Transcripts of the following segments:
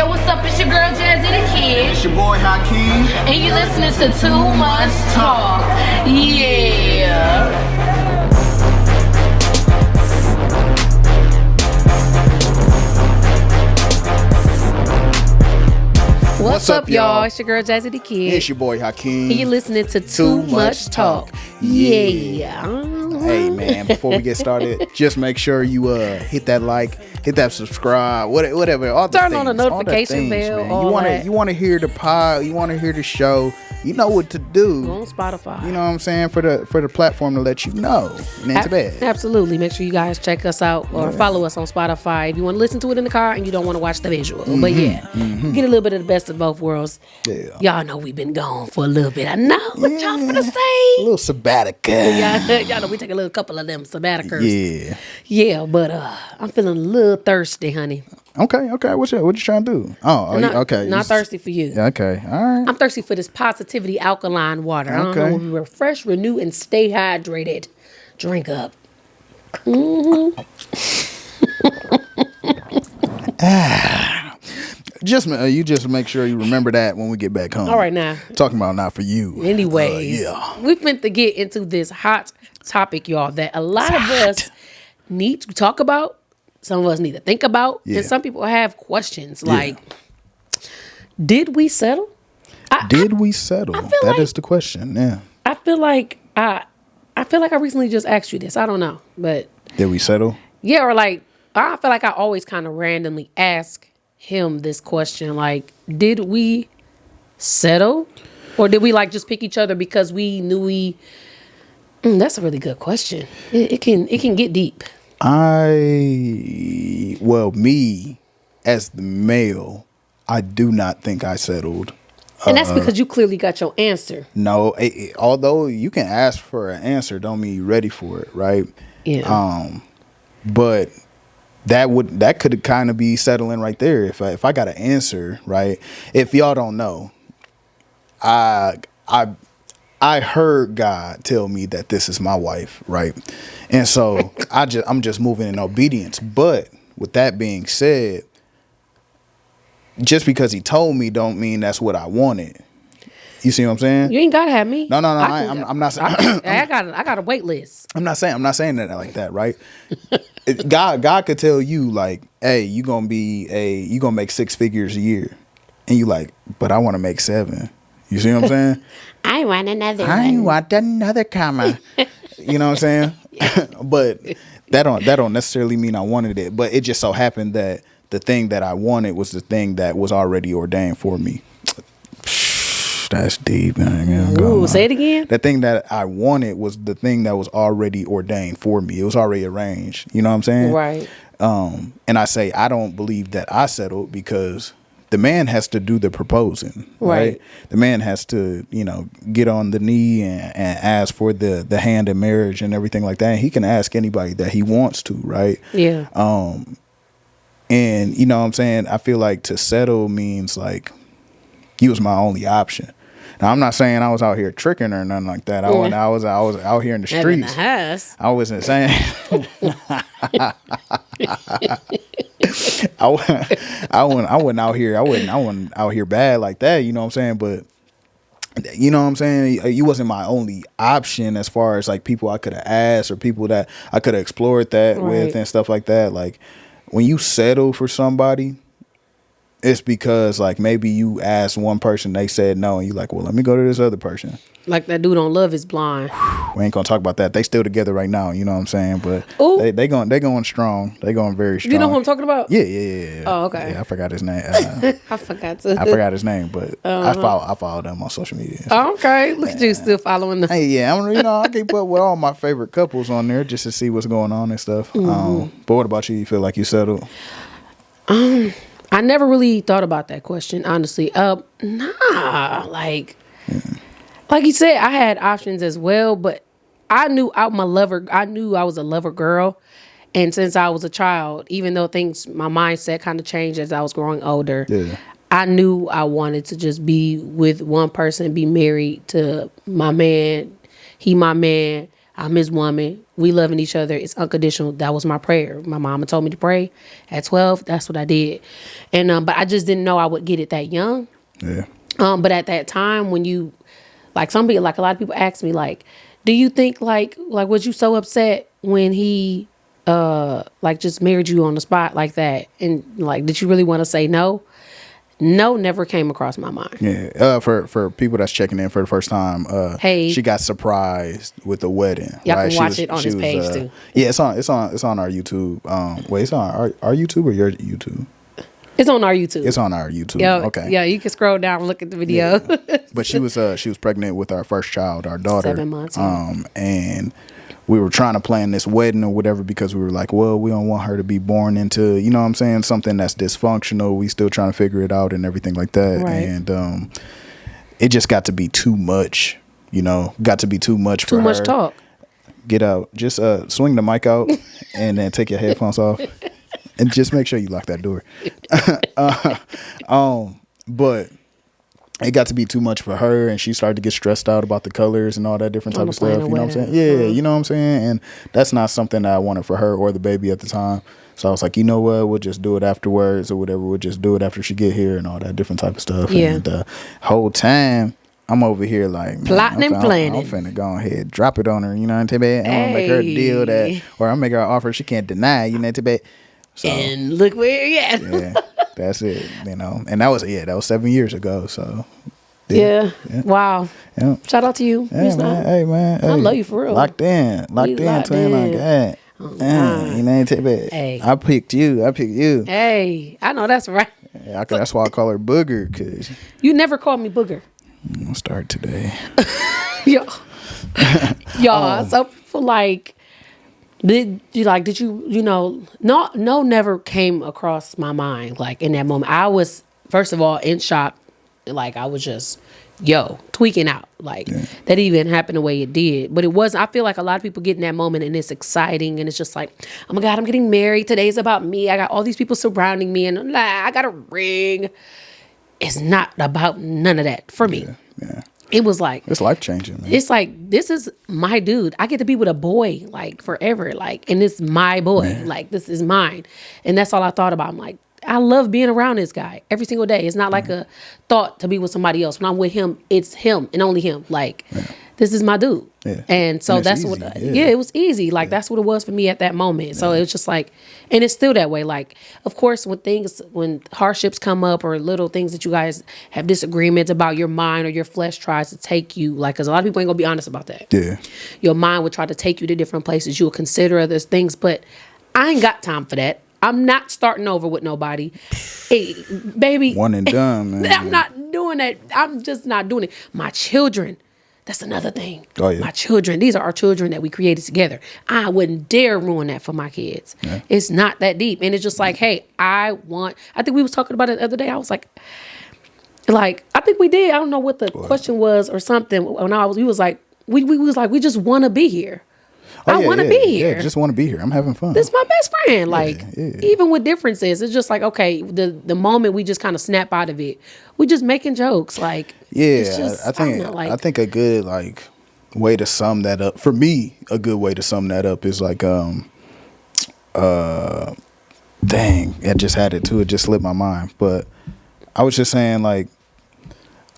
Yo, what's up? It's your girl Jazzy the Kid. It's your boy Hakeem. And you listening to Too Much Talk. Yeah. What's up, y'all? It's your girl Jazzy the Kid. It's your boy Hakeem. And you listening to Too Much Talk. Yeah. Hey man, before we get started, just make sure you hit that like, hit that subscribe, whatever. All the Turn things, on the notification bell. Man. You want to hear the pod, you want to hear the show. You know what to do. On Spotify. You know what I'm saying, for the platform to let you know. And into bed. Absolutely. Make sure you guys check us out or follow us on Spotify if you want to listen to it in the car and you don't want to watch the visual. But yeah, get a little bit of the best of both worlds. Yeah. Y'all know we've been gone for a little bit. I know what y'all finna say. A little sabbatical. Y'all know we take a little couple of them sabbaticals. Yeah. Yeah, but I'm feeling a little thirsty, honey. Okay. What you trying to do? Okay. Not thirsty for you. Okay. All right. I'm thirsty for this positivity alkaline water. I don't know, refresh, renew, and stay hydrated. Drink up. You just make sure you remember that when we get back home. All right, now. Talking about not for you. Anyways, we've been to get into this hot topic, y'all, that a lot of us need to talk about. Some of us need to think about. And some people have questions like, did we settle? Did we settle? That is the question. Yeah. I feel like I recently just asked you this. I don't know, but did we settle? Yeah, or like I feel like I always kind of randomly ask him this question, like, did we settle, or did we like just pick each other because we knew we? That's a really good question. It can get deep. Me as the male, I do not think I settled. And that's because you clearly got your answer. No, although you can ask for an answer, don't mean you're ready for it, right? Yeah. But that could kind of be settling right there. If I got an answer, right? If y'all don't know, I heard God tell me that this is my wife, right? And so I'm just moving in obedience. But with that being said, just because he told me don't mean that's what I wanted. You see what I'm saying? You ain't gotta have me. No. I'm not saying. I got a wait list. I'm not saying that like that, right? God could tell you like, hey, you gonna make 6 figures a year, and you like, but I want to make 7. You see what I'm saying? I want another. I want another comma. You know what I'm saying? But that don't necessarily mean I wanted it. But it just so happened that the thing that I wanted was the thing that was already ordained for me. That's deep, man. Ooh, say it again. The thing that I wanted was the thing that was already ordained for me. It was already arranged. You know what I'm saying? Right. And I say I don't believe that I settled because the man has to do the proposing, right? The man has to, get on the knee and ask for the hand in marriage and everything like that. And he can ask anybody that he wants to, right? Yeah. And you know what I'm saying? I feel like to settle means like he was my only option. Now I'm not saying I was out here tricking or nothing like that. I was out here in the streets. In the house. I wasn't saying I wasn't out here. I wasn't out here bad like that. You know what I'm saying? But you know what I'm saying? You wasn't my only option as far as like people I could have asked or people that I could have explored that with and stuff like that. Like when you settle for somebody, it's because like maybe you asked one person, they said no, and you like, well, let me go to this other person. Like that dude on Love Is Blind. We ain't gonna talk about that. They still together right now, you know what I'm saying? But they going strong. They going very strong. You know who I'm talking about? Yeah. Oh, okay. Yeah, I forgot his name. I forgot his name, but I follow them on social media. So. Oh, okay. Look at you still following them. Hey, yeah, I keep up with all my favorite couples on there just to see what's going on and stuff. Mm-hmm. But what about you? You feel like you settled? I never really thought about that question, honestly. Like you said, I had options as well, but I knew I was a lover girl. And since I was a child, even though my mindset kind of changed as I was growing older, I knew I wanted to just be with one person, be married to my man. He my man, I'm his woman. we loving each other. It's unconditional. That was my prayer. My mama told me to pray at 12. That's what I did. And but I just didn't know I would get it that young. Yeah. But at that time, when you, like, some people, like a lot of people ask me, like, do you think like was you so upset when he like just married you on the spot like that? And like, did you really want to say no? No, never came across my mind. Yeah. For people that's checking in for the first time, hey, she got surprised with the wedding. Y'all right? can watch it on his page too. Yeah, it's on our YouTube. Wait, it's on our YouTube or your YouTube? It's on our YouTube. It's on our YouTube. Yeah, okay. Yeah, you can scroll down and look at the video. Yeah. But she was pregnant with our first child, our daughter. 7 months. Yeah. And we were trying to plan this wedding or whatever because we were like, well, we don't want her to be born into, you know what I'm saying, something that's dysfunctional. We still trying to figure it out and everything like that. Right. And it just got to be too much, you know, got to be too much for her. Too much talk. Get out. Just swing the mic out and then take your headphones off. And just make sure you lock that door. But it got to be too much for her, and she started to get stressed out about the colors and all that different type of stuff. You know what I'm saying? Yeah, you know what I'm saying? And that's not something that I wanted for her or the baby at the time. So I was like, you know what? We'll just do it afterwards or whatever. We'll just do it after she get here and all that different type of stuff. Yeah. And the whole time, I'm over here like, man, plotting and planning. I'm finna go ahead, drop it on her. You know what I'm saying? I'm gonna make her a deal that, or I'm make her an offer she can't deny. You know what I'm saying? So, and look where you're at. Yeah, that's it. You know, and that was 7 years ago. So yeah. Wow. Yeah. Shout out to you. Yeah, man. Hey, man. I love you for real. Locked in, twin. Like that. You know what I'm saying? Hey. I picked you. Hey, I know that's right. Yeah, that's why I call her Booger, cause you never called me Booger. I'm gonna start today. Y'all. So for like. Did you no never came across my mind like in that moment. I was first of all in shock, like I was just tweaking out like that even happened the way it did. But it wasn't. I feel like a lot of people get in that moment and it's exciting and it's just like, oh my God, I'm getting married. Today's about me. I got all these people surrounding me and I got a ring. It's not about none of that for me. Yeah. It was like it's life changing, man. It's like this is my dude. I get to be with a boy like forever, like, and it's my boy, like this is mine, and that's all I thought about. I'm like, I love being around this guy every single day. It's not like a thought to be with somebody else. When I'm with him, it's him and only him. Like, this is my dude. Yeah. And so and that's easy. what, it was easy. Like, that's what it was for me at that moment. So it was just like, and it's still that way. Like, of course, when hardships come up or little things that you guys have disagreements about, your mind or your flesh tries to take you, like, because a lot of people ain't gonna be honest about that. Yeah. Your mind would try to take you to different places. You'll consider other things, but I ain't got time for that. I'm not starting over with nobody. Hey, baby. One and done, man. I'm not doing that. I'm just not doing it. My children, that's another thing. Oh, yeah. My children, these are our children that we created together. I wouldn't dare ruin that for my kids. Yeah. It's not that deep. And it's just like, hey, I think we was talking about it the other day. I was like, I think we did. I don't know what the question was or something. When we was like, we just want to be here. I want to be here. Yeah, just want to be here. I'm having fun. This is my best friend. Like, even with differences, it's just like, okay, the moment we just kind of snap out of it, we just making jokes. Like, it's just, I think a good way to sum that up for me. A good way to sum that up is like, dang, I just had it too. It just slipped my mind. But I was just saying like,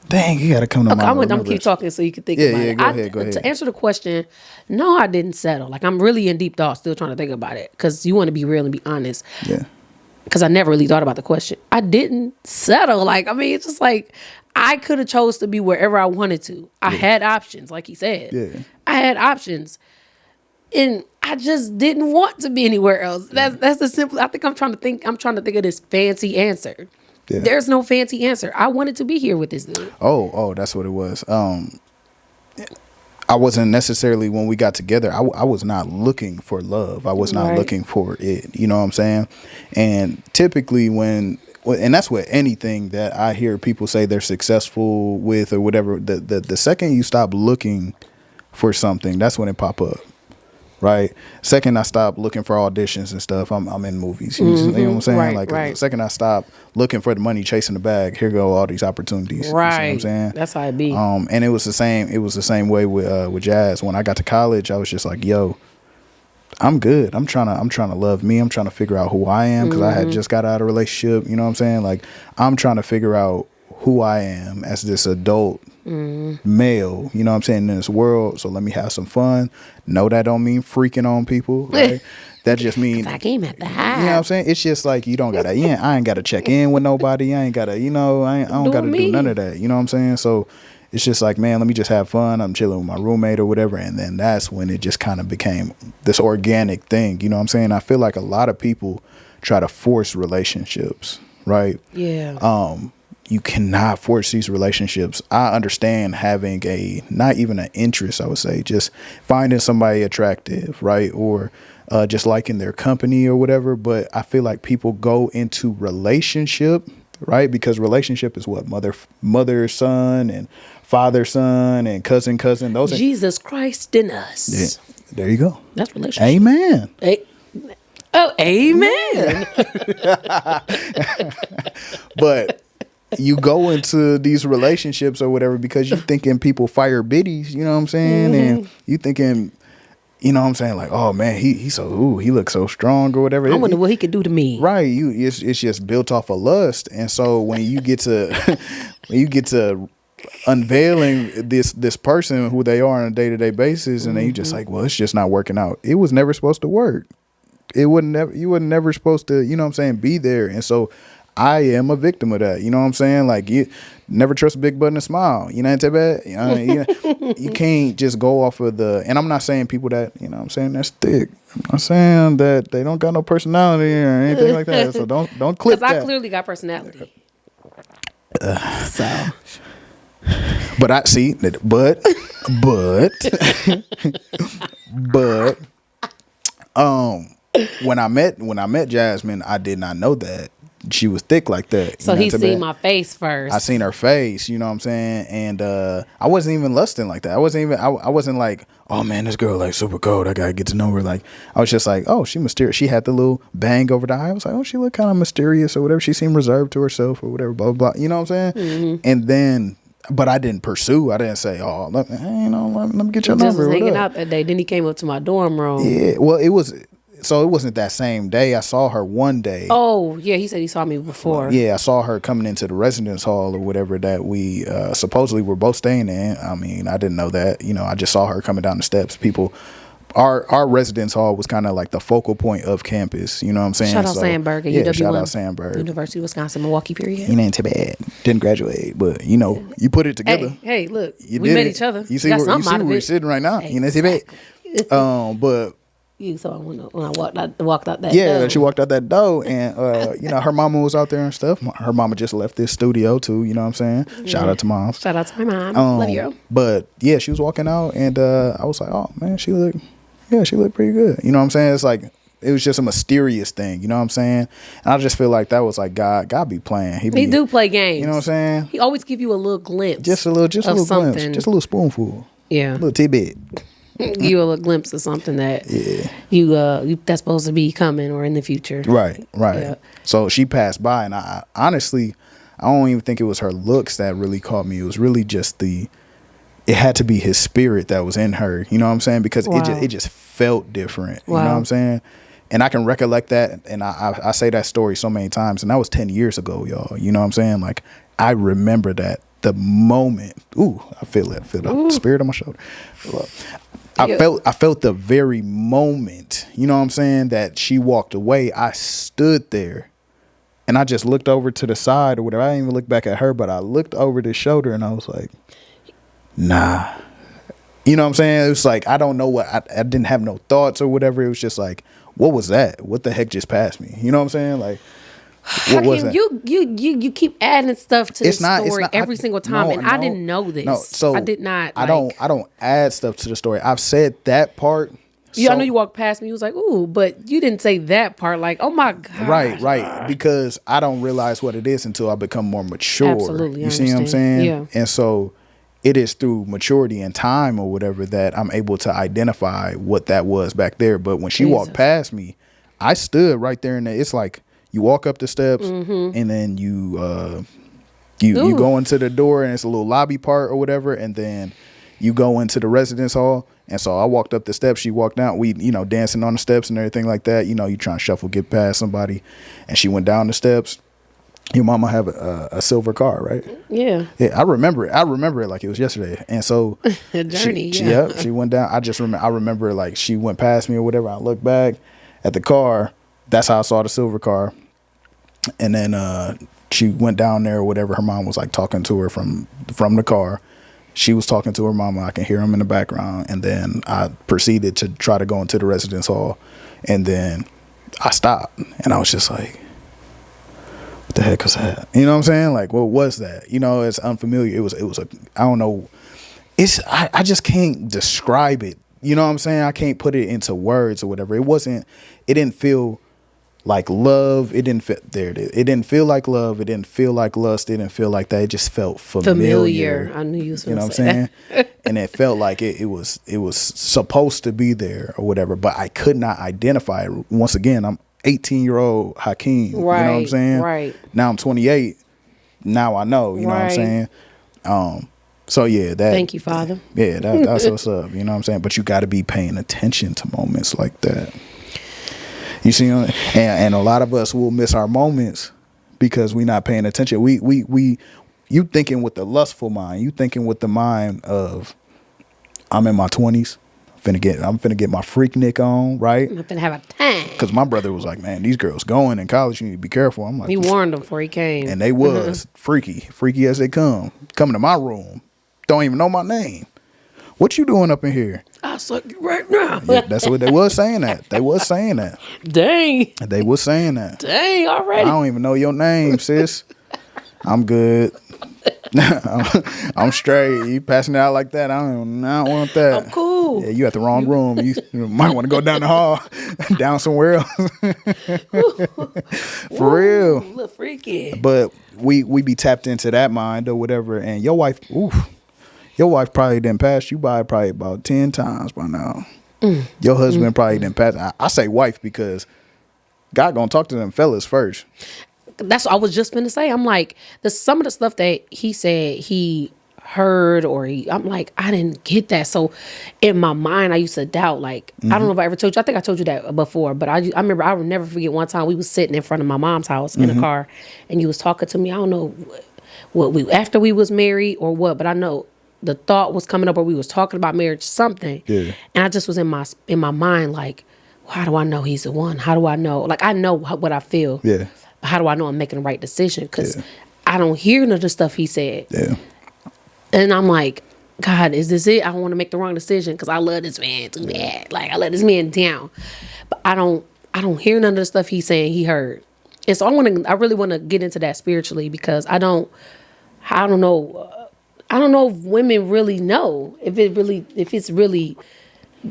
dang, you gotta come to mind. I'm gonna keep talking so you can think about it. Go ahead. To answer the question, no, I didn't settle. Like, I'm really in deep thought, still trying to think about it, because you want to be real and be honest. Yeah. Because I never really thought about the question. I didn't settle. Like, I mean, it's just like I could have chose to be wherever I wanted to. I had options, like he said. Yeah. I had options, and I just didn't want to be anywhere else. That's the simple. I think I'm trying to think of this fancy answer. Yeah. There's no fancy answer. I wanted to be here with this dude. Oh, that's what it was. I wasn't necessarily, when we got together, I was not looking for love. I was not looking for it. You know what I'm saying? And typically and that's what anything that I hear people say they're successful with or whatever, the second you stop looking for something, that's when it pop up. Right. Second, I stopped looking for auditions and stuff. I'm in movies. You know what I'm saying? The second I stopped looking for the money, chasing the bag, here go all these opportunities. Right. You see what I'm saying? That's how it be. And it was the same. It was the same way with jazz. When I got to college, I was just like, yo, I'm good. I'm trying to love me. I'm trying to figure out who I am because I had just got out of a relationship. You know what I'm saying? Like, I'm trying to figure out who I am as this adult male. You know what I'm saying, in this world. So let me have some fun. No, that don't mean freaking on people, right? That just means I came at the you know what I'm saying? It's just like you don't gotta. Yeah, I ain't gotta check in with nobody. I ain't gotta. You know, I don't gotta do none of that. You know what I'm saying? So it's just like, man, let me just have fun. I'm chilling with my roommate or whatever, and then that's when it just kind of became this organic thing. You know what I'm saying? I feel like a lot of people try to force relationships, right? Yeah. You cannot force these relationships. I understand having not even an interest, I would say, just finding somebody attractive, right? Or just liking their company or whatever. But I feel like people go into relationship, right? Because relationship is what? Mother, son, and father, son, and cousin. Those are Jesus Christ in us. Yeah, there you go. That's relationship. Amen. Oh, amen. But you go into these relationships or whatever because you thinking people fire biddies, you know what I'm saying? And you thinking, you know what I'm saying, like, oh man, he looks so strong or whatever. I wonder what he could do to me. Right. It's just built off of lust. And so when you get to unveiling this person who they are on a day-to-day basis, and then you just like, well, it's just not working out. It was never supposed to work. You were never supposed to, you know what I'm saying, be there. And so I am a victim of that. You know what I'm saying? Like, you never trust a big button and smile. You know, ain't that bad? You can't just go off of and I'm not saying people that, you know what I'm saying, that's thick. I'm not saying that they don't got no personality or anything like that. So don't clip that. Because I clearly got personality. So. But I see, but when I met Jasmine, I did not know that she was thick like that. So he seen my face first. I seen her face, you know what I'm saying? And I wasn't even lusting like that. I wasn't like, oh man, this girl like super cold. I gotta get to know her. Like, I was just like, oh, she mysterious. She had the little bang over the eye. I was like, oh, she looked kind of mysterious or whatever. She seemed reserved to herself or whatever, blah, blah, blah. You know what I'm saying? And then, but I didn't pursue. I didn't say, oh, look, let me get your number. Just was hanging out that day. Then he came up to my dorm room. Yeah, well, it wasn't that same day. I saw her one day. Oh, yeah, he said he saw me before. Yeah, I saw her coming into the residence hall or whatever that we supposedly were both staying in. I mean, I didn't know that. You know, I just saw her coming down the steps. Our residence hall was kind of like the focal point of campus. You know what I'm saying? Shout out Sandberg at yeah, UW1. shout out Sandberg. University of Wisconsin, Milwaukee, period. You ain't too bad. Didn't graduate, but you know, you put it together. Hey, look, we met each other. You see where we're sitting right now. Hey, you know, too bad. But you saw when I walked out that yeah, door. she walked out that door, and you know, her mama was out there and stuff. Her mama just left this studio too. You know what I'm saying? Shout out to mom. Shout out to my mom. Love you. But yeah, she was walking out, and I was like, oh man, she looked pretty good. You know what I'm saying? It's like, it was just a mysterious thing. You know what I'm saying? And I just feel like that was like God be playing. He do play games. You know what I'm saying? He always give you a little glimpse. Just a little glimpse. Just a little spoonful. Yeah. A little tidbit. You a little glimpse of something that you that's supposed to be coming or in the future. Right. Yeah. So she passed by, and I honestly, I don't even think it was her looks that really caught me. It was really just it had to be his spirit that was in her. You know what I'm saying? Because it just felt different. You know what I'm saying? And I can recollect that, and I say that story so many times, and that was 10 years ago, y'all. You know what I'm saying? Like, I remember that the moment. Ooh, I feel it. I feel the spirit on my shoulder. I felt the very moment, you know what I'm saying, that she walked away. I stood there and I just looked over to the side or whatever. I didn't even look back at her, but I looked over the shoulder and I was like, nah. You know what I'm saying? It was like, I don't know what, I didn't have no thoughts or whatever. It was just like, what was that? What the heck just passed me? You know what I'm saying? Like, what was that? You keep adding stuff to the story every single time, and I didn't know this. No, so I did not. I don't add stuff to the story. I've said that part. I know you walked past me. You was like, ooh, but you didn't say that part. Like, oh my God. Right. Because I don't realize what it is until I become more mature. Absolutely. You see what I'm saying? Yeah. And so it is through maturity and time or whatever that I'm able to identify what that was back there. But when she walked past me, I stood right there, and it's like, you walk up the steps, and then you go into the door, and it's a little lobby part or whatever, and then you go into the residence hall. And so I walked up the steps, she walked down, we, you know, dancing on the steps and everything like that. You know, you trying to shuffle, get past somebody. And she went down the steps. Your mama have a silver car, right? Yeah. Yeah, I remember it like it was yesterday. And so A journey, she went down. I remember like she went past me or whatever. I looked back at the car. That's how I saw the silver car. And then she went down there or whatever. Her mom was like talking to her from the car. She was talking to her mama. I can hear him in the background. And then I proceeded to try to go into the residence hall. And then I stopped. And I was just like, what the heck was that? You know what I'm saying? Like, what was that? You know, it's unfamiliar. It was a, I don't know. I just can't describe it. You know what I'm saying? I can't put it into words or whatever. It didn't feel like love. It didn't feel, there it is. It didn't feel like love. It didn't feel like lust. It didn't feel like that. It just felt familiar. I knew you was You know gonna what I'm say saying? And it felt like it was supposed to be there or whatever, but I could not identify it. Once again, I'm 18-year-old Hakeem. Right, you know what I'm saying? right. Now I'm 28. Now I know. You know what I'm saying? So yeah, that. Thank you, Father. Yeah, that's what's up. You know what I'm saying? But you got to be paying attention to moments like that. You see, and a lot of us will miss our moments because we're not paying attention. You thinking with the lustful mind. You thinking with the mind of, I'm in my 20s. I'm finna get my Freaknik on, right? I'm finna have a time. Because my brother was like, man, these girls going in college. You need to be careful. I'm like, He warned them before he came. and they was freaky as they come. Coming to my room, don't even know my name. What you doing up in here? I'll suck you right now. Yeah, that's what they was saying that. They was saying that. Dang. They was saying that. Dang, I already. don't even know your name, sis. I'm good. I'm straight. You passing it out like that? I don't want that. I'm cool. Yeah, you at the wrong room. You might want to go down the hall, down somewhere else. For real. A little freaky. But we be tapped into that mind or whatever. And your wife probably didn't pass you by probably about 10 times by now. Your husband probably didn't pass. I say wife because God gonna talk to them fellas first. That's what I was just gonna say. I'm like, some of the stuff that he said he heard I'm like, I didn't get that. So in my mind, I used to doubt, like, I don't know if I ever told you. I think I told you that before, but I remember, I would never forget one time we was sitting in front of my mom's house in a car and you was talking to me. I don't know after we was married or what, but I know the thought was coming up or we was talking about marriage, something. Yeah. And I just was in my mind, like, how do I know he's the one? How do I know? Like, I know what I feel. Yeah. How do I know I'm making the right decision? Because I don't hear none of the stuff he said. Yeah. And I'm like, God, is this it? I don't want to make the wrong decision because I love this man too bad. Like, I let this man down. But I don't hear none of the stuff he's saying he heard. And so I really want to get into that spiritually because I don't know. I don't know if women really know if it's really,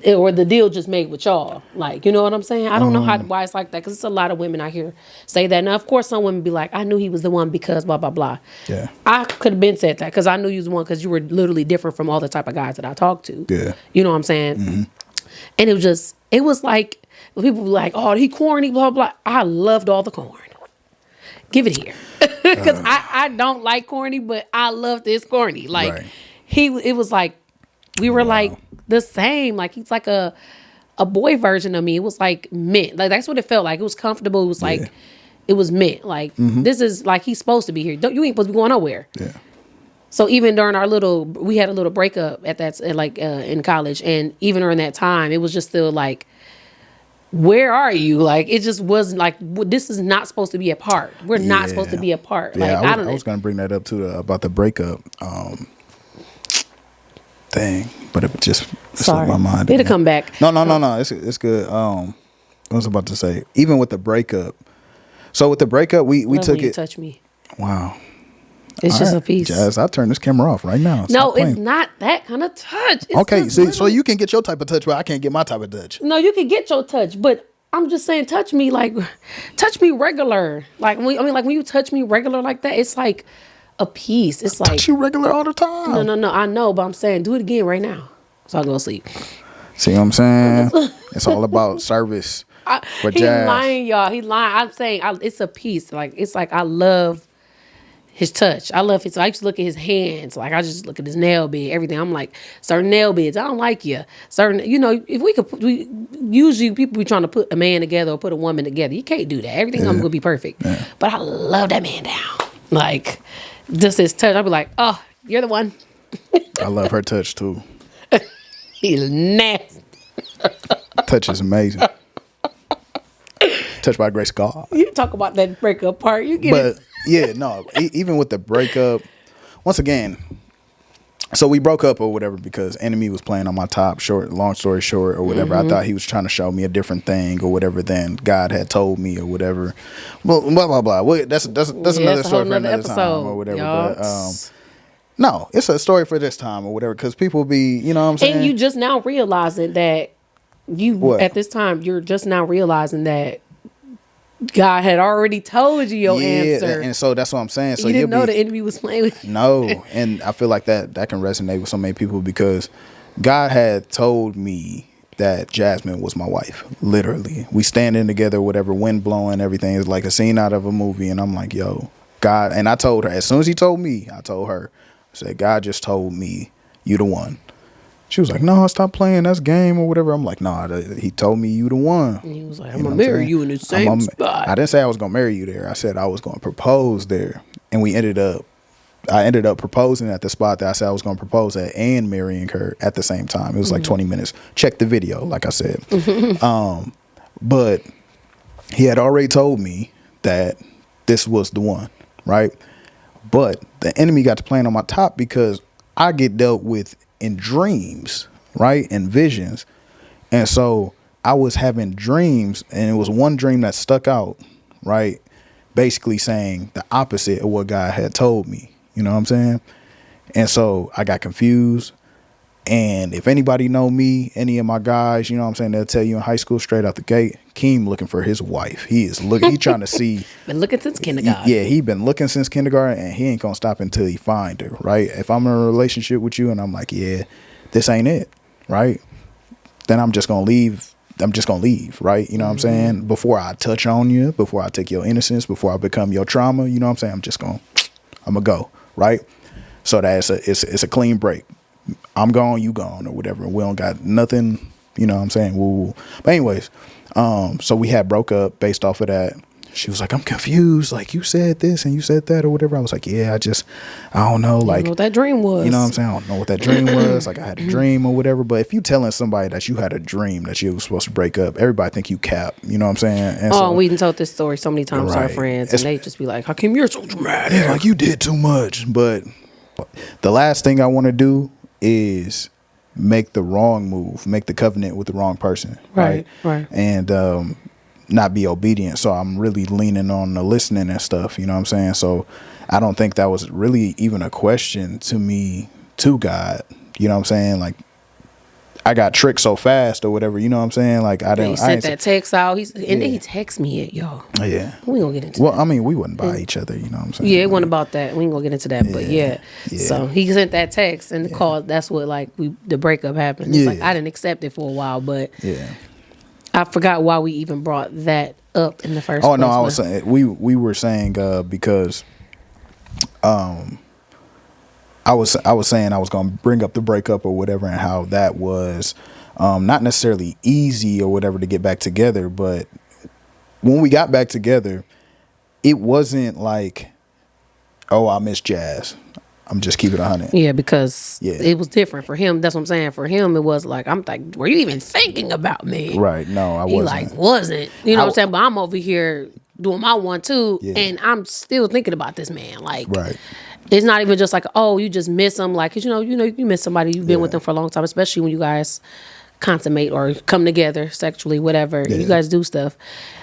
or the deal just made with y'all. Like, you know what I'm saying? I don't know why it's like that because it's a lot of women out here say that. Now, of course, some women be like, I knew he was the one because blah, blah, blah. Yeah. I could have been said that because I knew you was the one because you were literally different from all the type of guys that I talked to. Yeah. You know what I'm saying? Mm-hmm. And it was like, people be like, oh, he corny, blah, blah. I loved all the corn. Give it here. Because I don't like corny, but I love this corny. Like, it was like, we were like the same. Like, he's like a boy version of me. It was like mint. Like, that's what it felt like. It was comfortable. It was like, it was mint. Like, this is like, he's supposed to be here. You ain't supposed to be going nowhere. Yeah. So even during we had a little breakup at that, like, in college. And even during that time, it was just still like, where are you? Like, it just wasn't like, this is not supposed to be a part. We're not supposed to be a part. Yeah, like, I was going to bring that up too, about the breakup thing, but it just slipped my mind. It'll come back. No. It's good. I was about to say, even with the breakup. So with the breakup, we took it. Touch me. Wow. It's just a piece. Jazz, I'll turn this camera off right now. No, it's not that kind of touch. It's okay, so you can get your type of touch, but I can't get my type of touch. No, you can get your touch, but I'm just saying, touch me regular. Like, when you touch me regular like that, it's like a piece. It's like touch you regular all the time. No. I know, but I'm saying, do it again right now, so I go to sleep. See what I'm saying? It's all about service. He's lying, y'all. He's lying. I'm saying, it's a piece. Like, it's like I love his touch. I love his. I used to look at his hands. Like I just look at his nail bed, everything. I'm like, certain nail beds, I don't like you. Certain, if we could, usually people be trying to put a man together or put a woman together. You can't do that. Everything I'm gonna be perfect. Yeah. But I love that man down. Like just his touch. I'll be like, oh, you're the one. I love her touch too. He's nasty. Touch is amazing. Touched by grace of God. You talk about that breakup part. You get it. Yeah, no. Even with the breakup, once again, so we broke up or whatever because Enemy was playing on my top. Long story short, or whatever. I thought he was trying to show me a different thing or whatever than God had told me or whatever. Blah blah blah. Well, that's another story for another time or whatever. But no, it's a story for this time or whatever because people be, you know what I'm saying. And you just now realizing that at this time you're just now realizing that God had already told you your answer. And so that's what I'm saying. So you didn't know the enemy was playing with you. No. And I feel like that can resonate with so many people because God had told me that Jasmine was my wife. Literally. We standing together, whatever, wind blowing, everything is like a scene out of a movie. And I'm like, yo, God. And I told her, as soon as he told me, I told her, I said, God just told me you the one. She was like, no, stop playing. That's game or whatever. I'm like, nah, he told me you the one. And he was like, I'm going to marry you in the same spot. I didn't say I was going to marry you there. I said I was going to propose there. And I ended up proposing at the spot that I said I was going to propose at and marrying her at the same time. It was like 20 minutes. Check the video, like I said. But he had already told me that this was the one, right? But the enemy got to playing on my top because I get dealt with in dreams, right? And visions. And so I was having dreams and it was one dream that stuck out, right? Basically saying the opposite of what God had told me. You know what I'm saying? And so I got confused. And if anybody know me, any of my guys, you know what I'm saying, they'll tell you in high school straight out the gate, Keem looking for his wife. He trying to see. Been looking since kindergarten. He been looking since kindergarten and he ain't gonna stop until he find her, right? If I'm in a relationship with you and I'm like, yeah, this ain't it, right? Then I'm just gonna leave. Right? You know what I'm saying? Before I touch on you, before I take your innocence, before I become your trauma, you know what I'm saying? I'm gonna go, right? So that it's a clean break. I'm gone, you gone, or whatever. We don't got nothing, you know what I'm saying? Woo. But anyways, so we had broke up based off of that. She was like, I'm confused. Like, you said this and you said that or whatever. I was like, yeah, I don't know. Like, know what that dream was. You know what I'm saying? I don't know what that dream was. Like, I had a dream or whatever. But if you telling somebody that you had a dream that you were supposed to break up, everybody think you cap. You know what I'm saying? And we done told this story so many times to our friends. And they just be like, how come you're so dramatic? Yeah, like, you did too much. But the last thing I want to do is make the wrong move, make the covenant with the wrong person. Right. And not be obedient. So I'm really leaning on the listening and stuff, you know what I'm saying? So I don't think that was really even a question to me, to God, you know what I'm saying? Like, I got tricked so fast or whatever, you know what I'm saying? Like, he sent that text out. Then he texted me it, yo. Yeah. We gonna get into that. Well, I mean, we wouldn't buy each other, you know what I'm saying? Yeah, it wasn't about that. We ain't gonna get into that, but yeah. So he sent that text and the call. That's what the breakup happened. It's like I didn't accept it for a while, but I forgot why we even brought that up in the first place. Oh no, I was saying we were saying because I was saying I was going to bring up the breakup or whatever and how that was not necessarily easy or whatever to get back together, but when we got back together, it wasn't like, oh, I miss Jazz. I'm just keeping it 100. Yeah, because it was different for him. That's what I'm saying. For him, it was like, I'm like, were you even thinking about me? Right. No, I wasn't. He wasn't. You know what I'm saying? But I'm over here doing my one too, and I'm still thinking about this man. Like, it's not even just like, oh, you just miss him. Like, 'cause you miss somebody you've been with them for a long time, especially when you guys consummate or come together sexually, whatever. You guys do stuff.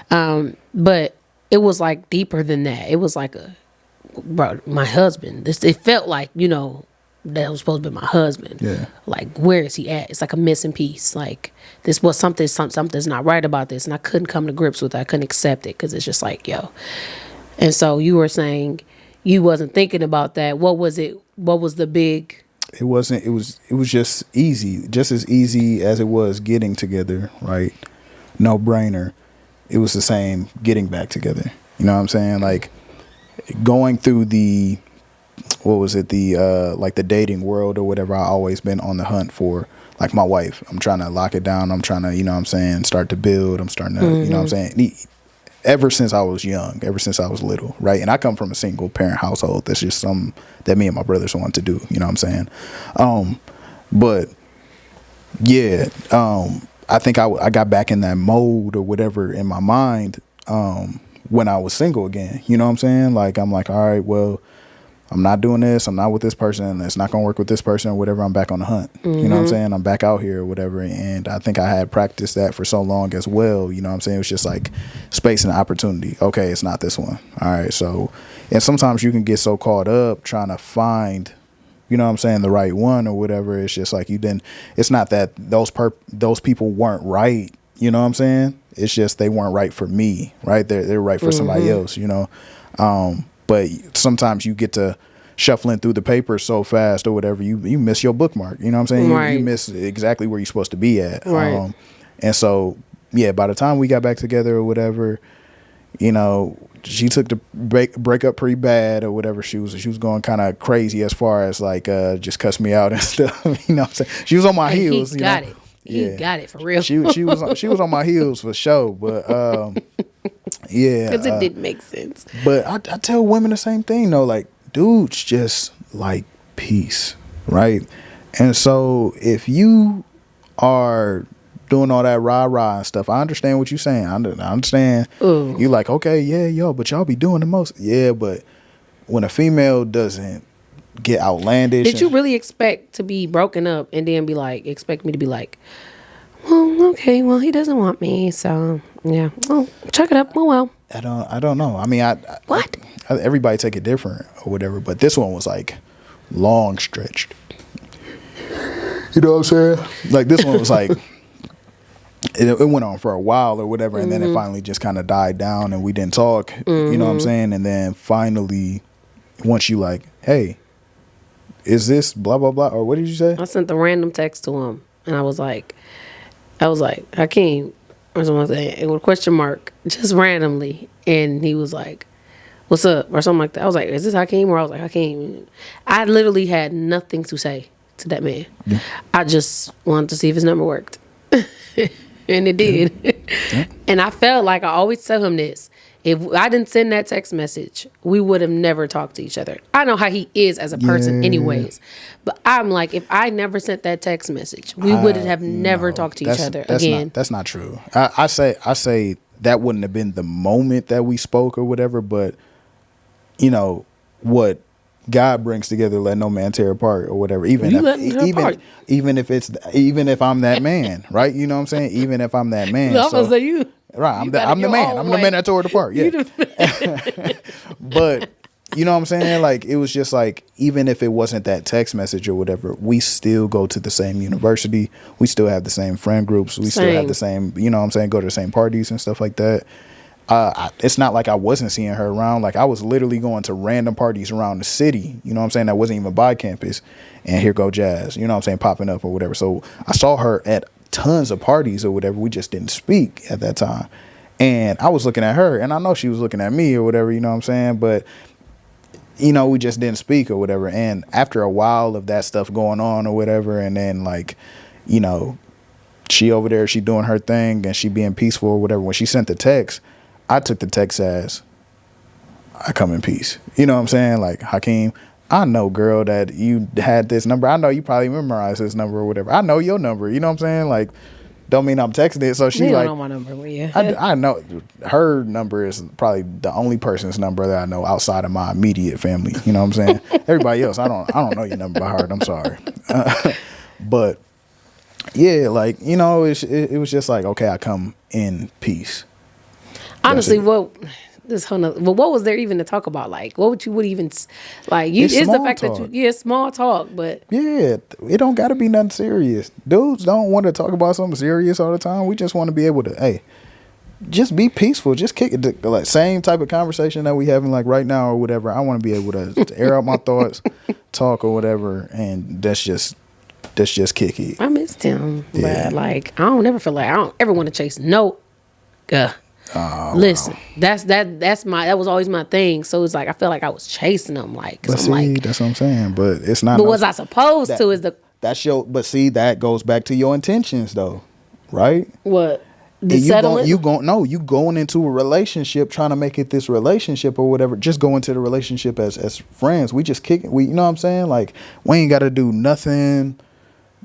But it was like deeper than that. It was like bro, my husband. It felt like, that was supposed to be my husband. Yeah. Like, where is he at? It's like a missing piece. Like, this was something's not right about this, and I couldn't come to grips with it. I couldn't accept it because it's just like, yo. And so you were saying you wasn't thinking about that. What was it? What was the big? It wasn't. It was just easy, just as easy as it was getting together. Right? No brainer. It was the same getting back together. You know what I'm saying? Like, going through the, what was it, the like the dating world or whatever, I always been on the hunt for like my wife. I'm trying to lock it down. I'm trying to, you know what I'm saying, start to build. I'm starting to, you know what I'm saying, ever since I was young, ever since I was little, right? And I come from a single parent household. That's just something that me and my brothers want to do, you know what I'm saying? But yeah, I think I got back in that mode or whatever in my mind when I was single again, you know what I'm saying? Like, I'm like, all right, well, I'm not doing this. I'm not with this person. It's not going to work with this person or whatever. I'm back on the hunt. You know what I'm saying? I'm back out here or whatever. And I think I had practiced that for so long as well. You know what I'm saying? It was just like space and opportunity. Okay, it's not this one. All right. So, and sometimes you can get so caught up trying to find, you know what I'm saying, the right one or whatever. It's just like it's not that those people weren't right. You know what I'm saying? It's just they weren't right for me, right? They're right for somebody else, you know? But sometimes you get to shuffling through the papers so fast or whatever, you miss your bookmark. You know what I'm saying? Right. You miss exactly where you're supposed to be at. Right. And so, yeah, by the time we got back together or whatever, you know, she took the break up pretty bad or whatever. She was going kind of crazy as far as like just cuss me out and stuff. You know what I'm saying? She was on my heels. He got it. He got it for real. She was on my heels for sure. But yeah, because it didn't make sense. But I tell women the same thing though. Like, dudes just like peace, right? And so if you are doing all that rah and stuff, I understand what you're saying. I understand. Ooh. You like, okay, yeah, yo, but y'all be doing the most. Yeah, but when a female doesn't get outlandish, did you really expect to be broken up and then expect me to be like, well, okay, well, he doesn't want me, so yeah, well, chuck it up. Oh well. I don't know. I mean, What? Everybody take it different or whatever, but this one was like long stretched. You know what I'm saying? Like this one was like it went on for a while or whatever, and then it finally just kind of died down and we didn't talk. You know what I'm saying? And then finally, once you like, hey, is this blah blah blah, or what did you say? I sent the random text to him, and I was like, Hakeem, or something like that, with a question mark, just randomly, and he was like, what's up, or something like that. I was like, is this Hakeem? Or I was like, Hakeem. I literally had nothing to say to that man. Yeah. I just wanted to see if his number worked. And it did. Yeah. And I felt like I always tell him this. If I didn't send that text message, we would have never talked to each other. I know how he is as a person anyways. But I'm like, if I never sent that text message, we would have never talked to each other again. That's not true. I say that wouldn't have been the moment that we spoke or whatever, but you know what God brings together, let no man tear apart or whatever. Even if I'm that man, right? You know what I'm saying? Even if I'm that man. I'm gonna say you. Right, I'm the man. I'm the man that tore it apart. Yeah. But you know what I'm saying? Like, it was just like, even if it wasn't that text message or whatever, we still go to the same university. We still have the same friend groups. We still have the same, you know what I'm saying, go to the same parties and stuff like that. It's not like I wasn't seeing her around. Like, I was literally going to random parties around the city, you know what I'm saying, that wasn't even by campus. And here go Jazz, you know what I'm saying, popping up or whatever. So I saw her at tons of parties or whatever. We just didn't speak at that time. And I was looking at her, and I know she was looking at me or whatever, you know what I'm saying? But, you know, we just didn't speak or whatever. And after a while of that stuff going on or whatever, and then, like, you know, she over there, she doing her thing and she being peaceful or whatever. When she sent the text, I took the text as, I come in peace. You know what I'm saying? Like, Hakeem, I know, girl, that you had this number. I know you probably memorized this number or whatever. I know your number. You know what I'm saying? Like, don't mean I'm texting it. So she you like, don't know my number, will you? I know her number is probably the only person's number that I know outside of my immediate family. You know what I'm saying? Everybody else, I don't know your number by heart. I'm sorry. But yeah, like, you know, it was just like, okay, I come in peace. Honestly, what was there even to talk about? Like, what would even like? It's the fact talk. That small talk, but yeah, it don't got to be nothing serious. Dudes don't want to talk about something serious all the time. We just want to be able to, hey, just be peaceful, just kick it, like same type of conversation that we having like right now or whatever. I want to be able to air out my thoughts, talk or whatever, and that's just kick it. I missed him, but like I don't ever feel like I don't ever want to chase no. Listen, that was always my thing. So it's like I feel like I was chasing them, like. But I'm see, like, that's what I'm saying. But it's not. but was I supposed to? Is the that's your? But see, that goes back to your intentions, though, right? what the And settling? you going into a relationship trying to make it this relationship or whatever. Just go into the relationship as friends. We just kick it. You know what I'm saying? Like, we ain't got to do nothing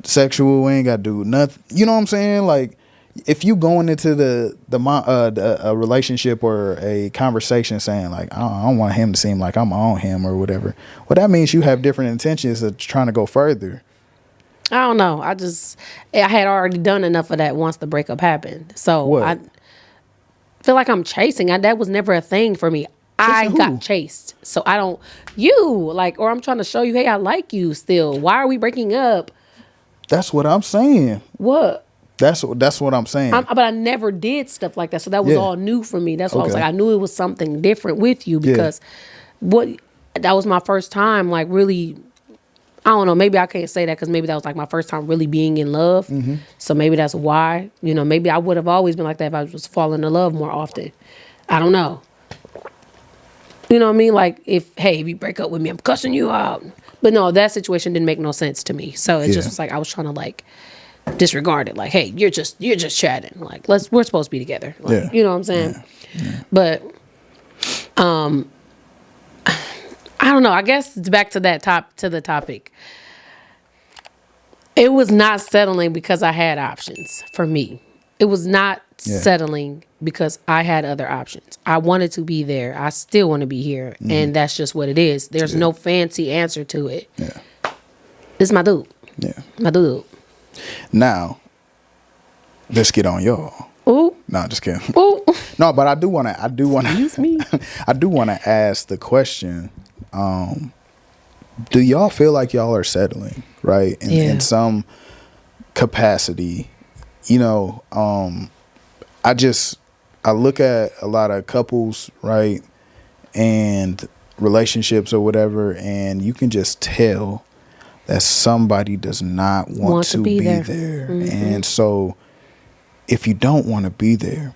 sexual. We ain't got to do nothing. You know what I'm saying? Like, if you going into a relationship or a conversation saying like, I don't want him to seem like I'm on him or whatever, well, that means you have different intentions of trying to go further. I don't know. I had already done enough of that once the breakup happened. So What? I feel like I'm chasing. That was never a thing for me. I Chasing who? got chased. So I don't, or I'm trying to show you, hey, I like you still. Why are we breaking up? That's what I'm saying. What? That's what I'm saying. But I never did stuff like that. So that was Yeah. all new for me. That's why I was Okay. like, I knew it was something different with you because that was my first time, like really, I don't know, maybe I can't say that because maybe that was like my first time really being in love. Mm-hmm. So maybe that's why, maybe I would have always been like that if I was falling in love more often. I don't know. You know what I mean? Like if you break up with me, I'm cussing you out. But no, that situation didn't make no sense to me. So it just was like, I was trying to like, disregard it, like, hey, you're just chatting, like we're supposed to be together, like, you know what I'm saying? Yeah. But I don't know, I guess it's back to the topic. It was not settling because I had options. For me, it was not settling because I had other options. I wanted to be there. I still want to be here. And that's just what it is. There's no fancy answer to it. This is my dude. My dude. Now, let's get on y'all. Ooh. No, just kidding. Ooh. No, but I do want to. Excuse me. I do want to ask the question. Do y'all feel like y'all are settling, right? In some capacity, I look at a lot of couples, right, and relationships or whatever, and you can just tell that somebody does not want to be there. Mm-hmm. And so if you don't want to be there,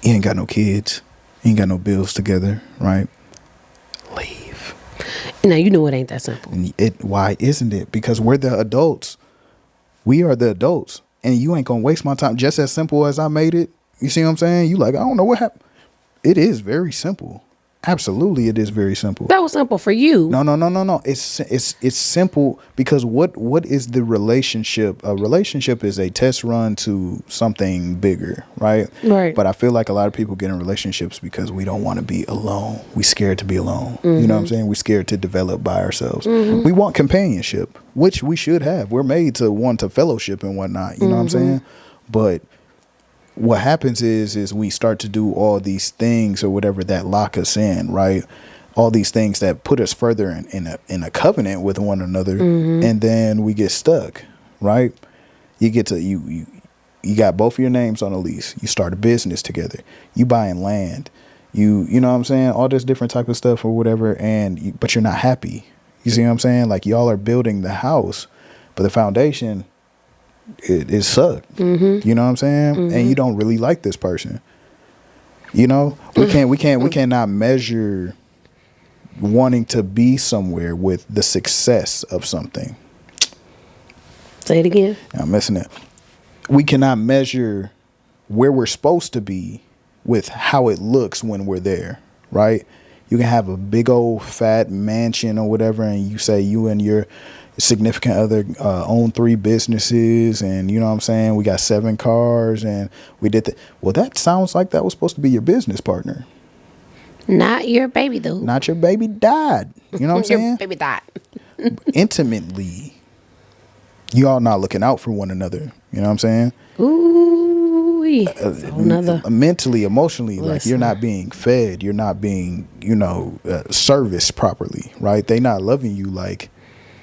you ain't got no kids, you ain't got no bills together, right? Leave. Now, you know it ain't that simple. Why isn't it? Because we're the adults. We are the adults. And you ain't going to waste my time. Just as simple as I made it. You see what I'm saying? You like, I don't know what happened. It is very simple. Absolutely, it is very simple. That was simple for you. No. It's simple because what is the relationship? A relationship is a test run to something bigger, right? Right. But I feel like a lot of people get in relationships because we don't want to be alone. We scared to be alone. Mm-hmm. You know what I'm saying? We're scared to develop by ourselves. Mm-hmm. We want companionship, which we should have. We're made to want to fellowship and whatnot. You know what I'm saying? But what happens is we start to do all these things or whatever that lock us in, right? All these things that put us further in a covenant with one another, and then we get stuck, right? You get to you got both of your names on a lease. You start a business together. You buying land. You know what I'm saying? All this different type of stuff or whatever, but you're not happy. You see what I'm saying? Like y'all are building the house, but the foundation, it sucked. You know what I'm saying? And you don't really like this person. We cannot measure wanting to be somewhere with the success of something. Say it again. I'm messing it. We cannot measure where we're supposed to be with how it looks when we're there, right? You can have a big old fat mansion or whatever, and you say you and your significant other own 3 businesses, and you know what I'm saying, we got 7 cars, and we did that. Well, that sounds like that was supposed to be your business partner. Not your baby, though. Not your baby died. You know what I'm saying? Your baby died. Intimately, you all not looking out for one another. You know what I'm saying? Ooh, another mentally, emotionally, listen. Like you're not being fed, you're not being, serviced properly, right? They not loving you like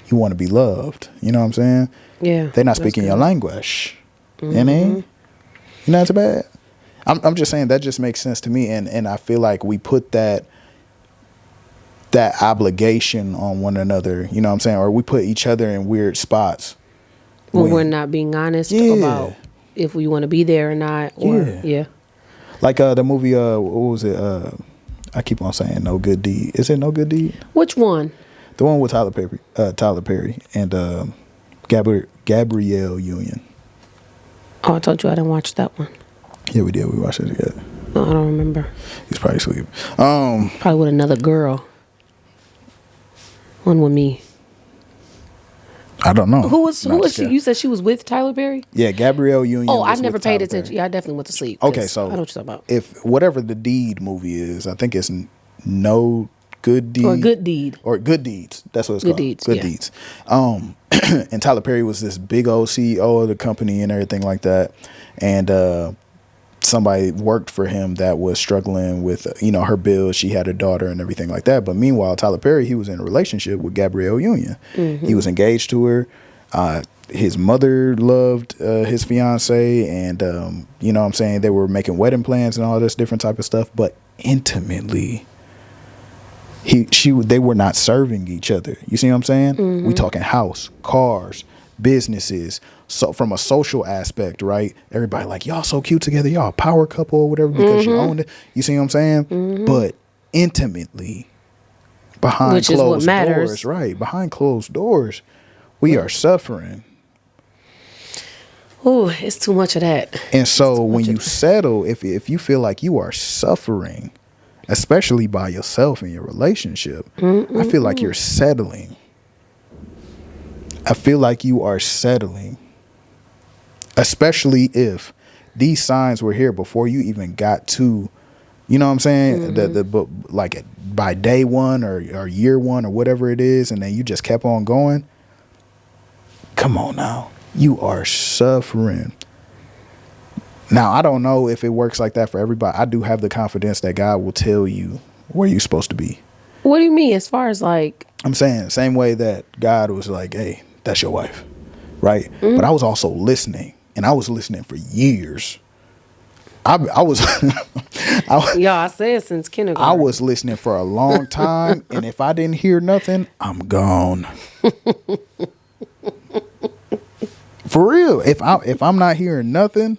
you want to be loved. You know what I'm saying? Yeah. They're not speaking your language. You know, it's bad. I'm just saying that just makes sense to me, and I feel like we put that obligation on one another. You know what I'm saying? Or we put each other in weird spots when we're not being honest about if we want to be there or not. Or, yeah. Like the movie, what was it? I keep on saying No Good Deed. Is it No Good Deed? Which one? The one with Tyler Perry and Gabrielle Union. Oh, I told you I didn't watch that one. Yeah, we did. We watched it together. No, I don't remember. He's probably asleep. Probably with another girl. One with me. I don't know. Who was she? You said she was with Tyler Perry? Yeah, Gabrielle Union. Oh, I was never with paid Tyler attention. Perry. Yeah, I definitely went to sleep. Okay, so I know what you're talking about. If whatever the Deed movie is, I think it's No Good Deed Or Good Deed. or Good Deeds. That's what it's Good called. Deeds, Good yeah. Deeds. And Tyler Perry was this big old CEO of the company and everything like that, and somebody worked for him that was struggling with her bills. She had a daughter and everything like that. But meanwhile, Tyler Perry, he was in a relationship with Gabrielle Union. Mm-hmm. He was engaged to her. His mother loved his fiance, and you know what I'm saying, they were making wedding plans and all this different type of stuff. But intimately, they were not serving each other. You see what I'm saying? Mm-hmm. We talking house, cars, businesses. So from a social aspect, right? Everybody like, y'all so cute together, y'all a power couple or whatever because you own it. You see what I'm saying? Mm-hmm. But intimately, behind Which is what closed matters. doors, right? Behind closed doors, we are suffering. Oh, it's too much of that. And so when you settle, if you feel like you are suffering, especially by yourself in your relationship, I feel like you're settling. I feel like you are settling. Especially if these signs were here before you even got to, you know what I'm saying? The like by day one or year one or whatever it is, and then you just kept on going. Come on now. You are suffering. Now, I don't know if it works like that for everybody. I do have the confidence that God will tell you where you're supposed to be. What do you mean as far as like? I'm saying same way that God was like, hey, that's your wife. Right? But I was also listening. And I was listening for years. I was I said since kindergarten. I was listening for a long time, and if I didn't hear nothing, I'm gone. For real. If I'm not hearing nothing,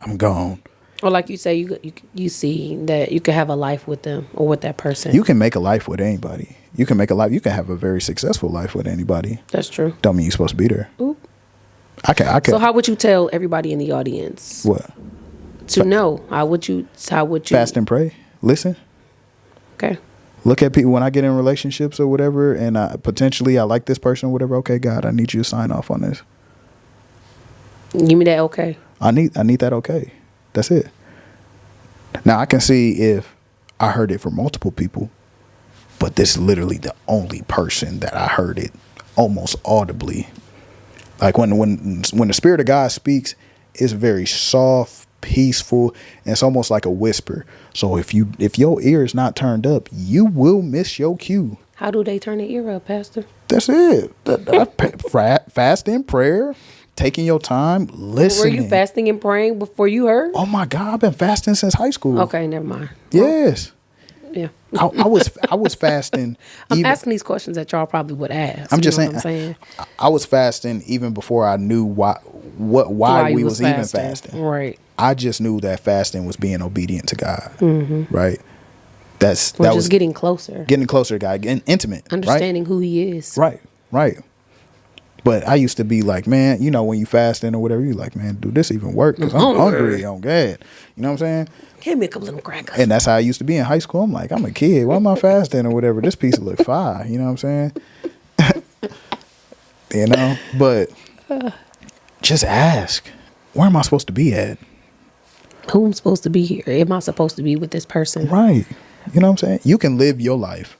I'm gone. Or like you say, you see that you can have a life with them or with that person. You can make a life with anybody. You can have a very successful life with anybody. That's true. Don't mean you're supposed to be there. Oop. I can. So how would you tell everybody in the audience what to know? How would you fast and pray? Listen. Okay. Look at people when I get in relationships or whatever, and potentially I like this person or whatever. Okay, God, I need you to sign off on this. Give me that okay. I need that okay. That's it. Now I can see if I heard it from multiple people, but this is literally the only person that I heard it almost audibly. Like when the Spirit of God speaks, it's very soft, peaceful, and it's almost like a whisper. So if your ear is not turned up, you will miss your cue. How do they turn their ear up, Pastor? That's it. Fasting, prayer, taking your time, listening. Were you fasting and praying before you heard? Oh my God, I've been fasting since high school. Okay, never mind. Yes. Yeah. I was fasting. I'm asking these questions that y'all probably would ask. I'm just saying. I'm saying. I was fasting even before I knew why we was even fasting. Right. I just knew that fasting was being obedient to God. Mm-hmm. Right. That was getting closer. Getting closer to God, getting intimate. Understanding who He is. Right. Right. But I used to be like, man, when you fasting or whatever, you like, man, do this even work? Because I'm hungry on God. You know what I'm saying? Give me a couple little crackers. And that's how I used to be in high school. I'm like, I'm a kid. Why am I fasting or whatever? This piece look fire. You know what I'm saying? But just ask, where am I supposed to be at? Who am I supposed to be here? Am I supposed to be with this person? Right. You know what I'm saying? You can live your life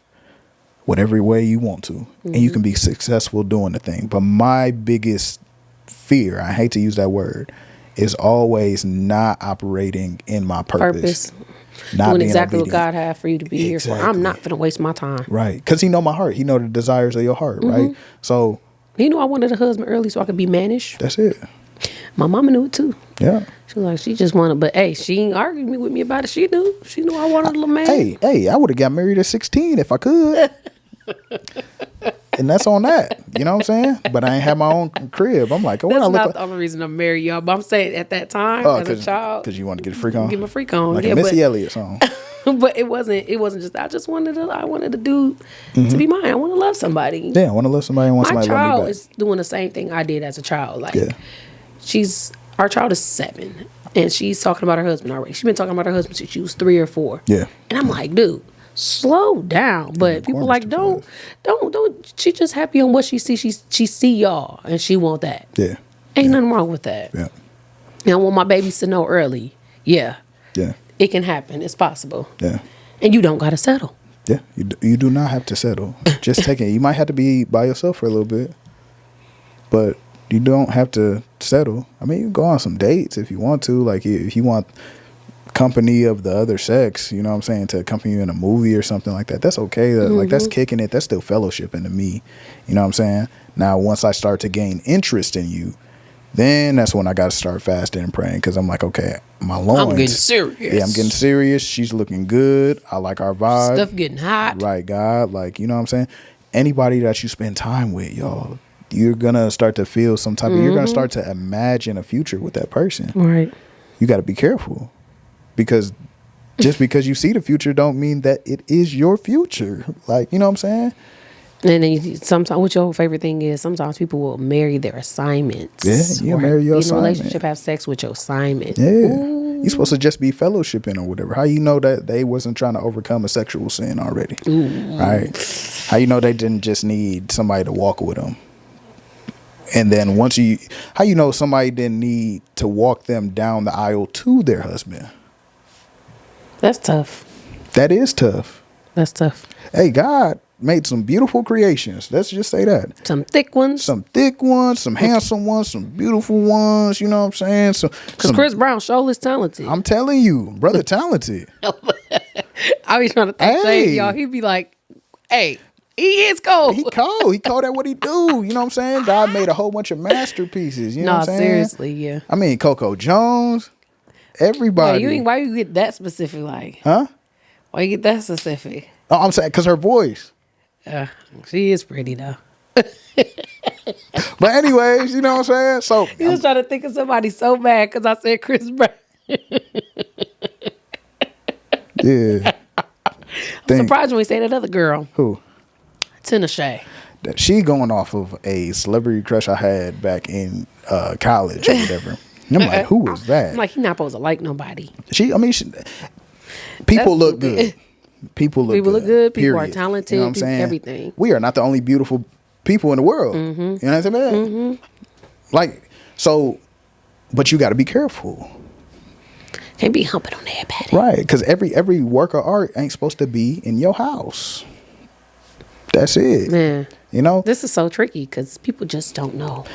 whatever way you want to, and you can be successful doing the thing. But my biggest fear, I hate to use that word, is always not operating in my purpose. Not doing exactly obedient. what God had for you to be here for. I'm not going to waste my time. Right. Because He know my heart. He know the desires of your heart, right? So He knew I wanted a husband early so I could be mannish. That's it. My mama knew it too. Yeah. She was like, she just wanted, but hey, she ain't arguing with me about it. She knew I wanted a little man. Hey, I would have got married at 16 if I could. and that's on that. You know what I'm saying? But I ain't have my own crib. I'm like, oh, That's I look not like, the only reason I'm married, y'all. But I'm saying at that time, as a child, because you want to get a freak on, get my freak on, like yeah, a Missy but, Elliott song. but it wasn't just. I wanted a dude to be mine. I want to love somebody. Yeah, I want to love somebody. I want My somebody to love me child back. is doing the same thing I did as a child. Like, Yeah. our child is 7, and she's talking about her husband already. She's been talking about her husband since she was 3 or 4. Yeah. And I'm like, dude, slow down. But people like, don't. She just happy on what she see. She see y'all, and she want that. Yeah. Ain't nothing wrong with that. Yeah. And I want my babies to know early. Yeah, Yeah. it can happen. It's possible. Yeah. And you don't got to settle. Yeah. You do not have to settle. Just take it. You might have to be by yourself for a little bit, but you don't have to settle. I mean, you can go on some dates if you want to. Like, if you want company of the other sex, you know what I'm saying, to accompany you in a movie or something like that, that's okay. Like, that's kicking it. That's still fellowshipping to me. You know what I'm saying? Now, once I start to gain interest in you, then that's when I got to start fasting and praying, because I'm like, okay, my loins. I'm getting serious. Yeah, I'm getting serious. She's looking good. I like our vibe. Stuff getting hot. Right, God. Like, you know what I'm saying? Anybody that you spend time with, y'all, you're going to start to feel some type of, you're going to start to imagine a future with that person. Right. You got to be careful, because just because you see the future don't mean that it is your future. Like, you know what I'm saying? And then sometimes, what your favorite thing is, sometimes people will marry their assignments. Yeah, you or marry your be in a assignment. relationship, have sex with your assignment. Yeah. Ooh. You're supposed to just be fellowshipping or whatever. How you know that they wasn't trying to overcome a sexual sin already? Right? How you know they didn't just need somebody to walk with them? And then how you know somebody didn't need to walk them down the aisle to their husband? That's tough. That is tough. That's tough. Hey, God made some beautiful creations. Let's just say that. Some thick ones. Some thick ones, some handsome ones, some beautiful ones. You know what I'm saying? Because Chris Brown sure is talented. I'm telling you, brother, talented. I be trying to think Hey. shade, y'all. He be like, hey, he is cold. He cold. He cold at what he do. You know what I'm saying? God made a whole bunch of masterpieces. You know what I'm saying? Seriously, yeah. I mean, Coco Jones, everybody. Why you get that specific? Like, Huh? why you get that specific? Oh, I'm saying because her voice. She is pretty though. But anyways, you know what I'm saying? So He was trying to think of somebody so bad because I said Chris Brown. yeah. I'm surprised when we say that other girl, Who? Tina Shay. She going off of a celebrity crush I had back in college or whatever. And I'm like, who was that? I'm like, he's not supposed to like nobody. People That's look stupid. good. People look People good. look good. People are period. talented. You know what I'm people- saying? everything. We are not the only beautiful people in the world. You know what I'm saying? Like, so, but you got to be careful. Can't be humping on everybody. Right, because every work of art ain't supposed to be in your house. That's it. Man, You know? this is so tricky because people just don't know.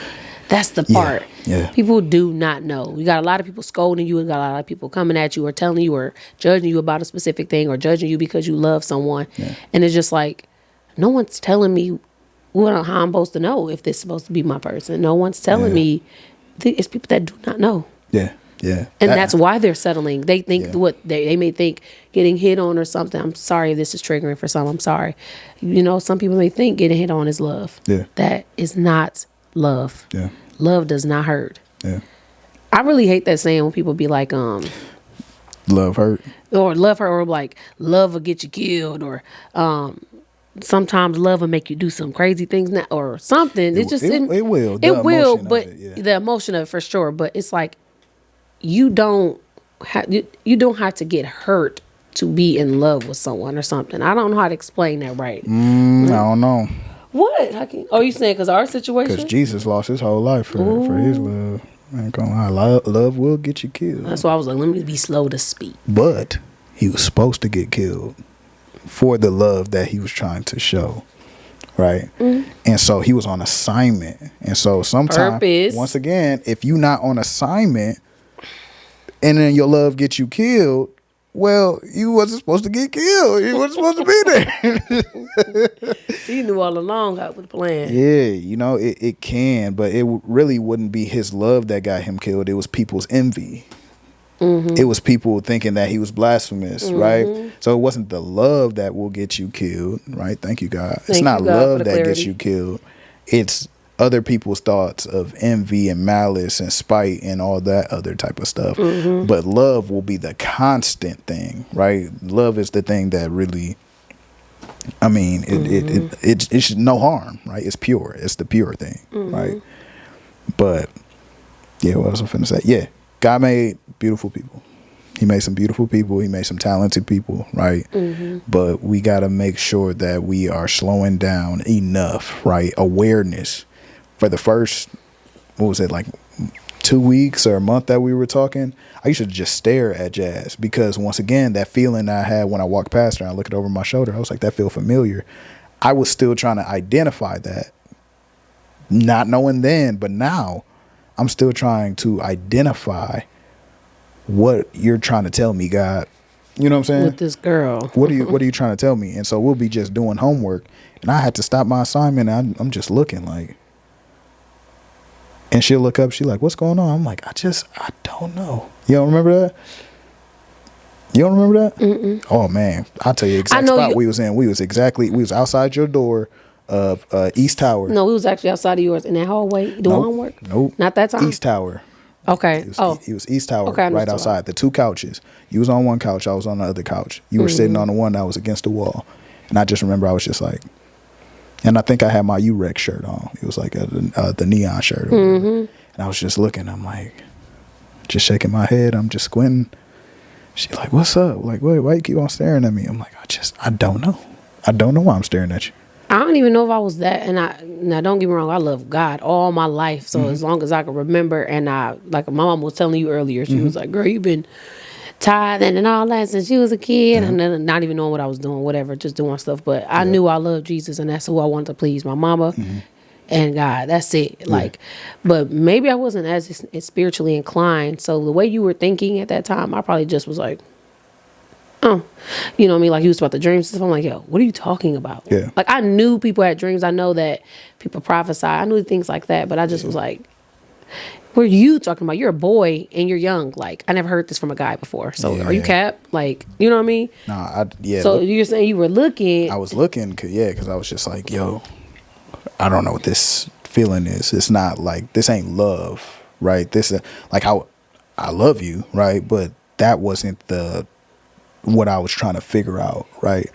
That's the part. yeah. People do not know. You got a lot of people scolding you. You got a lot of people coming at you or telling you or judging you about a specific thing or judging you because you love someone. Yeah. And it's just like, no one's telling me how I'm supposed to know if this is supposed to be my person. No one's telling me. It's people that do not know. Yeah. Yeah. And that's why they're settling. They think they may think getting hit on or something. I'm sorry if this is triggering for some. I'm sorry. You know, some people may think getting hit on is love. Yeah. That is not love. Yeah. Love does not hurt. Yeah. I really hate that saying when people be like, Love hurt. or love her, or like love will get you killed, or sometimes love will make you do some crazy things now, or something. It will. The It will, emotion of but it, yeah. the emotion of it for sure. But it's like you don't have to get hurt to be in love with someone or something. I don't know how to explain that right. I don't know. What? You saying because our situation? Because Jesus lost his whole life for his love. I ain't gonna lie. Love will get you killed. That's why I was like, let me be slow to speak. But he was supposed to get killed for the love that he was trying to show. Right? And so he was on assignment. And so sometimes, Purpose. once again, if you not on assignment and then your love gets you killed, well, you wasn't supposed to get killed. You wasn't supposed to be there. He knew all along how it was planned. Yeah, you know, it can, but it really wouldn't be his love that got him killed. It was people's envy. It was people thinking that he was blasphemous, right? So it wasn't the love that will get you killed, right? Thank you, God. It's not love that gets you killed. It's other people's thoughts of envy and malice and spite and all that other type of stuff. But love will be the constant thing, right? Love is the thing that really, I mean, it's no harm, right? It's pure. It's the pure thing, right? But yeah, what else I'm finna say? Yeah, God made beautiful people. He made some beautiful people. He made some talented people, right? But we got to make sure that we are slowing down enough, right? Awareness. For the first, what was it, like 2 weeks or a month that we were talking, I used to just stare at Jazz because once again, that feeling I had when I walked past her and I looked over my shoulder, I was like, that feel familiar. I was still trying to identify that, not knowing then, but now I'm still trying to identify what you're trying to tell me, God. You know what I'm saying? With this girl. What are you trying to tell me? And so we'll be just doing homework and I had to stop my assignment and I'm just looking like, and she'll look up, she like, what's going on? I'm like, I don't know. You don't remember that? You don't remember that? Mm-mm. Oh man, I'll tell you exact spot we was in. We was outside your door of East Tower. No, we was actually outside of yours in that hallway doing homework. Nope. Not that time. East Tower. Okay. It was East Tower, right outside. The two couches. You was on one couch, I was on the other couch. You were sitting on the one that was against the wall. And I just remember I was just like, and I think I had my UREC shirt on. It was like the neon shirt. And I was just looking. I'm like, just shaking my head. I'm just squinting. She's like, what's up? Like, why you keep on staring at me? I'm like, I don't know. I don't know why I'm staring at you. I don't even know if I was that. And now don't get me wrong, I love God all my life. So as long as I can remember, and like my mom was telling you earlier, she was like, girl, you've been tithing and all that since she was a kid, and then not even knowing what I was doing, whatever, just doing stuff. But I knew I loved Jesus, and that's who I wanted to please, my mama and God. That's it. Like, but maybe I wasn't as spiritually inclined. So the way you were thinking at that time, I probably just was like, oh, you know what I mean? Like, you was about the dreams and stuff. I'm like, yo, what are you talking about? Yeah. Like, I knew people had dreams. I know that people prophesy. I knew things like that, but I just was like, what are you talking about? You're a boy and you're young. Like, I never heard this from a guy before. So are you cap? Like, you know what I mean? Nah, So you're saying you were looking. I was looking, because I was just like, yo, I don't know what this feeling is. It's not like, this ain't love, right? This is like, I love you, right? But that wasn't what I was trying to figure out, right?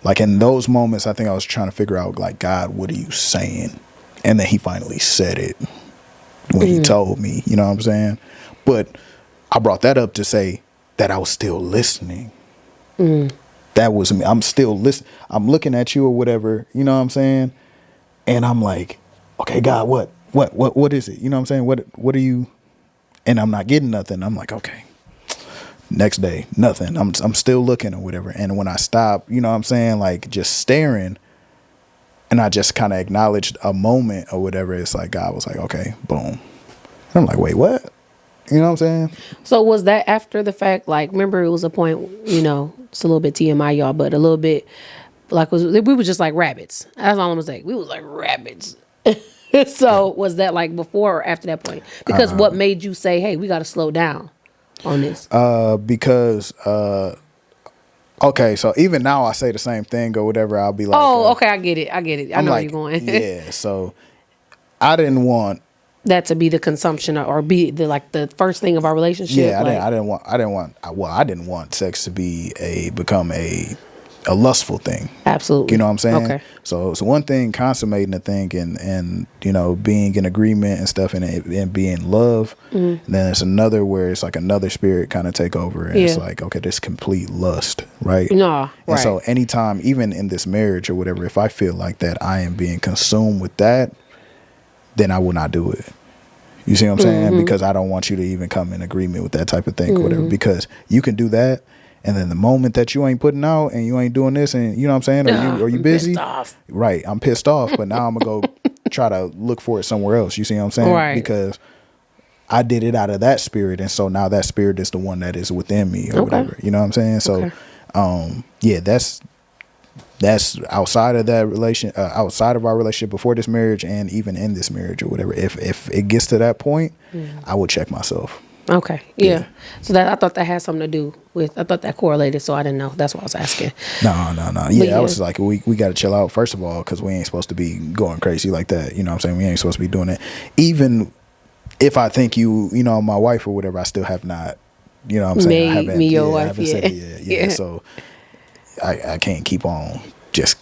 Like in those moments, I think I was trying to figure out, like, God, what are you saying? And then he finally said it when he told me, you know what I'm saying? But I brought that up to say that I was still listening. That was me. I'm still listening. I'm looking at you or whatever, you know what I'm saying? And I'm like, okay, God, what is it? You know what I'm saying? What are you? And I'm not getting nothing. I'm like, okay. Next day, nothing. I'm still looking or whatever. And when I stop, you know what I'm saying, like just staring, and I just kind of acknowledged a moment or whatever, it's like God was like, okay, boom. And I'm like, wait, what? You know what I'm saying? So was that after the fact? Like, remember, it was a point, you know, it's a little bit TMI, y'all, but a little bit like we were just like rabbits. That's all I'm gonna say. We was like rabbits. So was that like before or after that point? Because what made you say, hey, we got to slow down on this? Because okay, so even now I say the same thing or whatever. I'll be like, oh, okay, I get it. I know where you're going. Yeah, so I didn't want that to be the consumption or be the first thing of our relationship. Yeah, I didn't want sex to become a lustful thing. Absolutely. You know what I'm saying? Okay. So it's one thing consummating a thing and you know, being in agreement and stuff and being love. And then it's another where it's like another spirit kind of take over and it's like, okay, this complete lust, right? No. And right. so anytime, even in this marriage or whatever, if I feel like that I am being consumed with that, then I will not do it. You see what I'm saying? Because I don't want you to even come in agreement with that type of thing or whatever, because you can do that. And then the moment that you ain't putting out and you ain't doing this and you know what I'm saying? Are you busy? Pissed off. Right. I'm pissed off, but now I'm going to go try to look for it somewhere else. You see what I'm saying? Right. Because I did it out of that spirit. And so now that spirit is the one that is within me or whatever. You know what I'm saying? So, yeah, that's outside of that outside of our relationship before this marriage and even in this marriage or whatever. If it gets to that point, I would check myself. Okay. Yeah. So that I thought that had something to do with. I thought that correlated. So I didn't know. That's why I was asking. No. Yeah, I yeah. was like, we got to chill out first of all, because we ain't supposed to be going crazy like that. You know what I'm saying? We ain't supposed to be doing it. Even if I think you know, my wife or whatever, I still have not. You know what I'm saying? I haven't, me your I wife. haven't Yeah. said it yet. Yeah. So I can't keep on just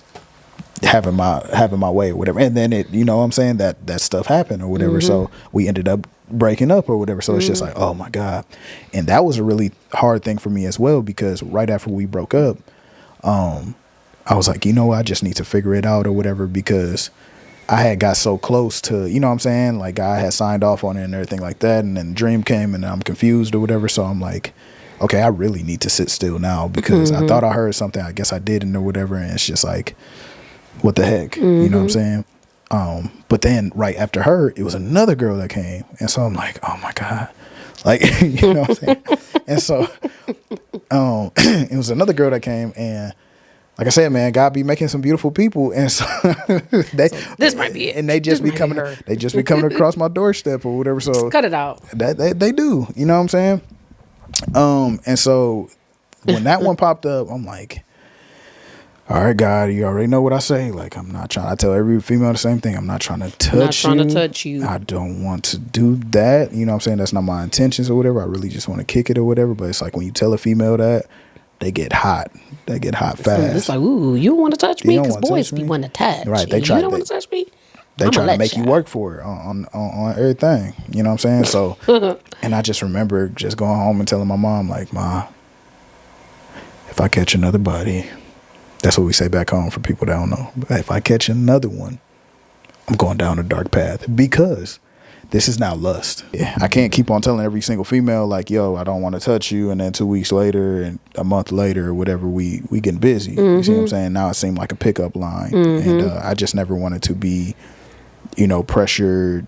having my way or whatever. And then it, you know what I'm saying, that stuff happened or whatever. So we ended up breaking up or whatever. So it's just like, oh my God. And that was a really hard thing for me as well, because right after we broke up, I was like, you know what, I just need to figure it out or whatever, because I had got so close to, you know what I'm saying, like I had signed off on it and everything like that, and then Dream came and I'm confused or whatever. So I'm like, okay, I really need to sit still now, because I thought I heard something, I guess I didn't or whatever, and it's just like, what the heck, you know what I'm saying? But then right after her, it was another girl that came, and so I'm like, oh my God, like, you know what I'm saying? And so it was another girl that came, and like I said, man, God be making some beautiful people, and so they, So this might be it. and they just This be might be coming, her. they just be coming across my doorstep or whatever. So Just cut it out. they do, you know what I'm saying? And so when that one popped up, I'm like, all right, God, you already know what I say. Like, I'm not trying. I tell every female the same thing. I'm not trying to touch you. Not trying to touch you. I don't want to do that. You know what I'm saying? That's not my intentions or whatever. I really just want to kick it or whatever. But it's like when you tell a female that, they get hot. They get hot fast. It's like, ooh, you don't want to touch me? don't Because wanna boys touch be me? wanting to touch. Right, they You try- don't they- want to touch me? They trying to make you ya. work for it on everything. You know what I'm saying? So, and I just remember just going home and telling my mom, like, Ma, if I catch another body, that's what we say back home for people that don't know. But if I catch another one, I'm going down a dark path, because this is now lust. Yeah, I can't keep on telling every single female, like, yo, I don't want to touch you, and then 2 weeks later and a month later or whatever, we getting busy. You see what I'm saying? Now it seemed like a pickup line, and I just never wanted to be, you know, pressured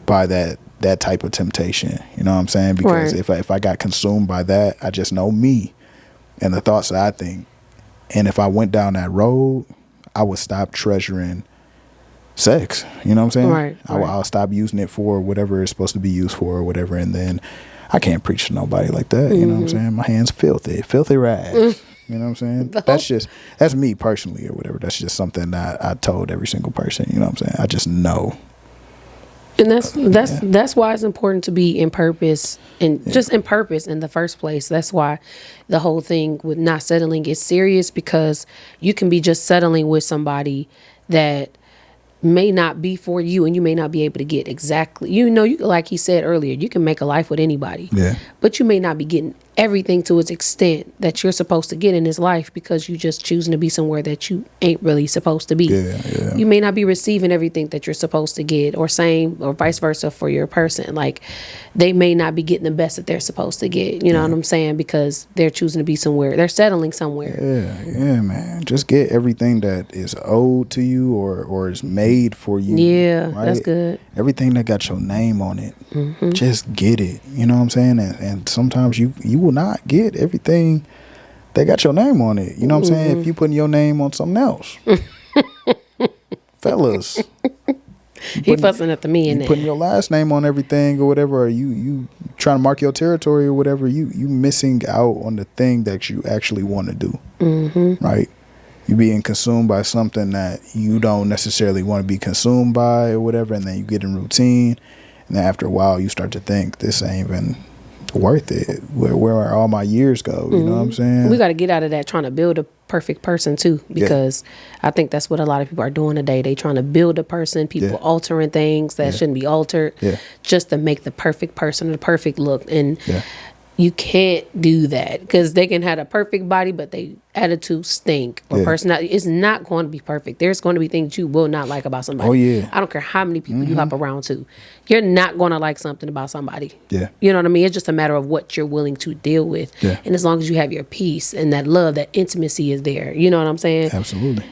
by that type of temptation. You know what I'm saying? Because if I got consumed by that, I just know me and the thoughts that I think. And if I went down that road, I would stop treasuring sex. You know what I'm saying? Right. I'll stop using it for whatever it's supposed to be used for or whatever. And then I can't preach to nobody like that. You know what I'm saying? My hands filthy rags. You know what I'm saying? That's me personally or whatever. That's just something that I told every single person. You know what I'm saying? I just know. And that's why it's important to be in purpose, and just in purpose in the first place. That's why the whole thing with not settling is serious, because you can be just settling with somebody that may not be for you, and you may not be able to get exactly, you know, you, like he said earlier, you can make a life with anybody, but you may not be getting everything to its extent that you're supposed to get in this life, because you just choosing to be somewhere that you ain't really supposed to be. You may not be receiving everything that you're supposed to get, or same or vice versa for your person. Like, they may not be getting the best that they're supposed to get, you know what I'm saying, because they're choosing to be somewhere, they're settling somewhere. Yeah, man, just get everything that is owed to you or is made for you. Right? That's good. Everything that got your name on it, just get it. You know what I'm saying? And sometimes you will not get everything that got your name on it. You know what I'm saying? If you putting your name on something else. Fellas. He fussing at the men. You putting your last name on everything or whatever, or you trying to mark your territory or whatever, you missing out on the thing that you actually want to do. Right? You being consumed by something that you don't necessarily want to be consumed by or whatever, and then you get in routine, and then after a while you start to think, this ain't even worth it. Where are all my years go? You know what I'm saying? We got to get out of that trying to build a perfect person too, because I think that's what a lot of people are doing today. They trying to build a person, people altering things that shouldn't be altered, just to make the perfect person, the perfect look. And you can't do that, because they can have a perfect body, but they attitude stink, or personality is not going to be perfect. There's going to be things you will not like about somebody. I don't care how many people you hop around to. You're not going to like something about somebody. You know what I mean? It's just a matter of what you're willing to deal with. And as long as you have your peace and that love, that intimacy is there. You know what I'm saying? Absolutely.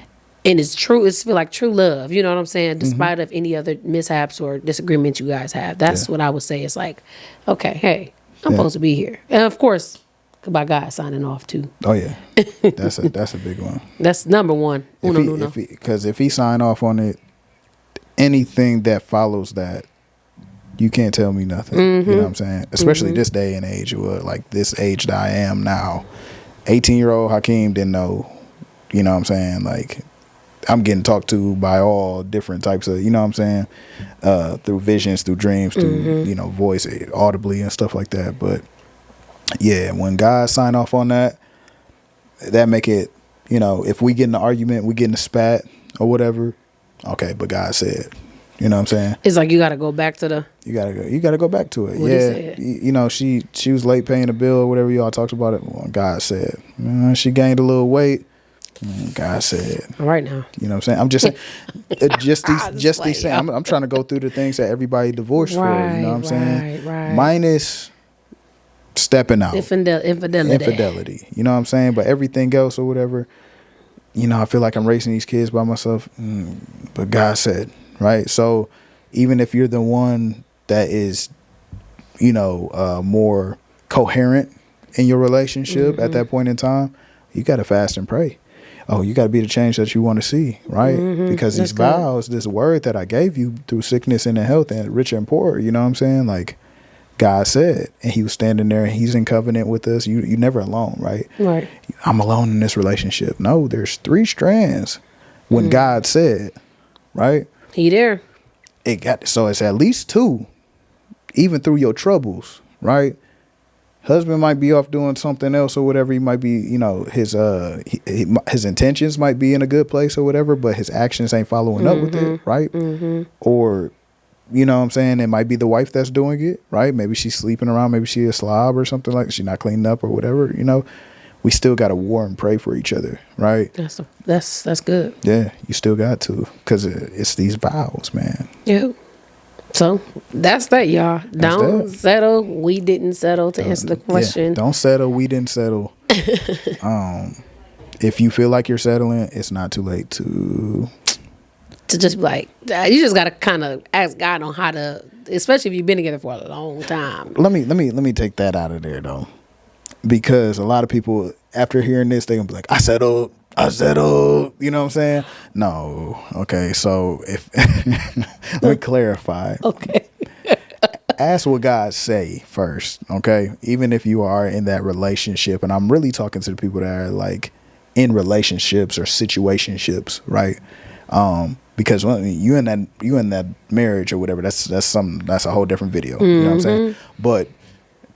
And it's true. It's feel like true love. You know what I'm saying? Despite of any other mishaps or disagreements you guys have. That's what I would say. It's like, okay, hey, I'm supposed to be here. And of course, by God signing off too. Oh yeah, that's a big one. That's number one. Because if he sign off on it, anything that follows that You can't tell me nothing. You know what I'm saying? Especially this day and age, like this age that I am now. 18-year-old Hakeem didn't know, you know what I'm saying? Like, I'm getting talked to by all different types of, you know what I'm saying? Through visions, through dreams, through, you know, voice, audibly and stuff like that. But yeah, when God sign off on that, that make it, you know, if we get in an argument, we get in a spat or whatever, okay, but God said, you know what I'm saying? It's like you got to go back to the. You gotta go back to it. What he said. You know, she was late paying the bill or whatever y'all talked about it. Well, God said she gained a little weight. God said, All right now. You know what I'm saying? I'm just just these saying. I'm trying to go through the things that everybody divorced for. You know what I'm saying? Right. Minus stepping out, infidelity. You know what I'm saying? But everything else or whatever, you know, I feel like I'm raising these kids by myself. But God said, right? So even if you're the one that is, you know, more coherent in your relationship at that point in time, you got to fast and pray. Oh, you got to be the change that you want to see, right? Because these vows, this word that I gave you through sickness and in health and rich and poor, you know what I'm saying? Like God said, and he was standing there and he's in covenant with us. You never alone, right? Right. I'm alone in this relationship. No, there's 3 strands when God said, right? He there. So it's at least 2, even through your troubles, right? Husband might be off doing something else or whatever. He might be, you know, his intentions might be in a good place or whatever, but his actions ain't following up with it, right? Or, you know what I'm saying? It might be the wife that's doing it, right? Maybe she's sleeping around. Maybe she's a slob or something like that. She's not cleaning up or whatever, you know. We still got to war and pray for each other, right? That's good. Yeah, you still got to, because it's these vows, man. Yeah. So that's that, y'all. Don't settle. We didn't settle to answer the question. Yeah, don't settle. We didn't settle. If you feel like you're settling, it's not too late to just be like, you just got to kind of ask God on how to, especially if you've been together for a long time. Let me take that out of there though, because a lot of people after hearing this, they gonna be like, I settled. You know what I'm saying? No. Okay. So if let me clarify. Okay. Ask what God say first. Okay. Even if you are in that relationship, and I'm really talking to the people that are like in relationships or situationships, right? Because when you in that marriage or whatever, that's a whole different video. You know what I'm saying? But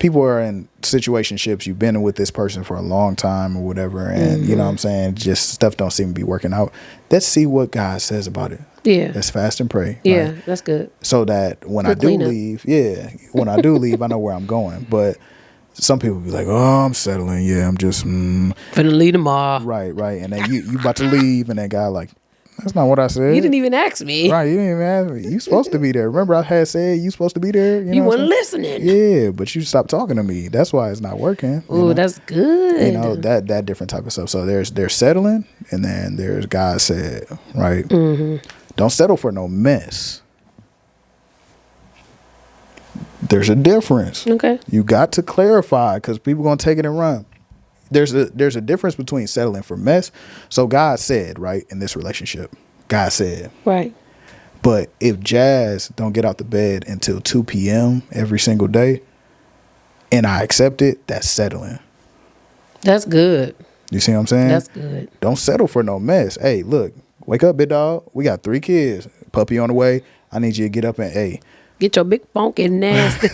people are in situationships, you've been with this person for a long time or whatever, and you know what I'm saying, just stuff don't seem to be working out. Let's see what God says about it. Yeah. Let's fast and pray. Yeah, right? that's good. So that when I do leave, I know where I'm going. But some people be like, oh, I'm settling. Yeah, I'm just finna leave tomorrow. Right. And then you about to leave, and then God like, that's not what I said. You didn't even ask me. Right, you didn't even ask me. You supposed to be there. Remember I had said you supposed to be there? You weren't listening. Yeah, but you stopped talking to me. That's why it's not working. Oh, that's good. You know, that different type of stuff. So there's settling, and then there's God said, right? Don't settle for no mess. There's a difference. Okay. You got to clarify, because people going to take it and run. There's a difference between settling for mess. So God said, right, in this relationship, God said. Right. But if Jazz don't get out the bed until 2 p.m. every single day, and I accept it, that's settling. That's good. You see what I'm saying? That's good. Don't settle for no mess. Hey, look, wake up, big dog. We got 3 kids. Puppy on the way. I need you to get up and, hey. Get your big funky nasty.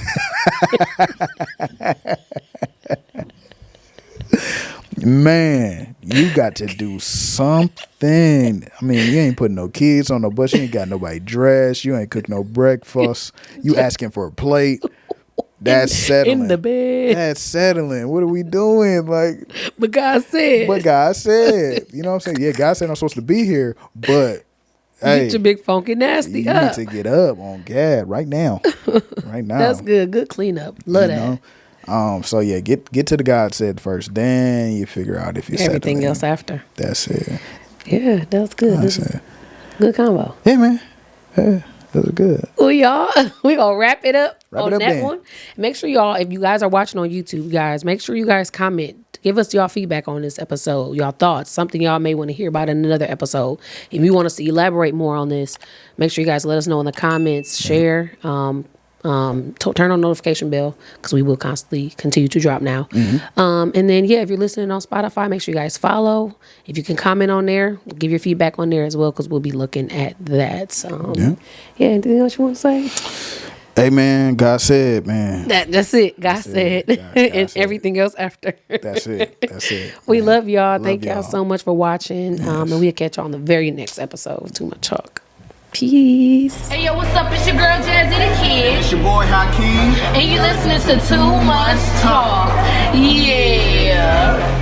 Man, you got to do something. I mean, you ain't putting no kids on no bus. You ain't got nobody dressed. You ain't cook no breakfast. You asking for a plate. That's settling. In the bed. That's settling. What are we doing? Like, but God said. You know what I'm saying? Yeah, God said I'm supposed to be here, but get your big funky nasty you up. need to get up on God right now. Right now. That's good. Good cleanup. Love that. So yeah, get to the God said first, then you figure out if you everything else after. That's it. Yeah, that's good. This is good combo. Yeah, man. Yeah, that was good. Well, y'all, we gonna wrap it up on that then. one. Make sure y'all, if you guys are watching on YouTube, guys, make sure you guys comment. Give us y'all feedback on this episode, y'all thoughts, something y'all may want to hear about in another episode. If you want us to elaborate more on this, make sure you guys let us know in the comments, share. turn on notification bell because we will constantly continue to drop now. And then, yeah, if you're listening on Spotify, make sure you guys follow. If you can comment on there, give your feedback on there as well because we'll be looking at that. Yeah, anything else you want to say? Hey, man, God said, man. That's it. God said. God And said. everything else after. That's it. We man. love y'all. Love Thank y'all y'all. so much for watching. And we'll catch y'all on the very next episode of Too Much Talk. Peace. Hey yo, what's up? It's your girl Jazzy the Kid. It's your boy Hakeem. And you listening to Too Much Talk. Yeah.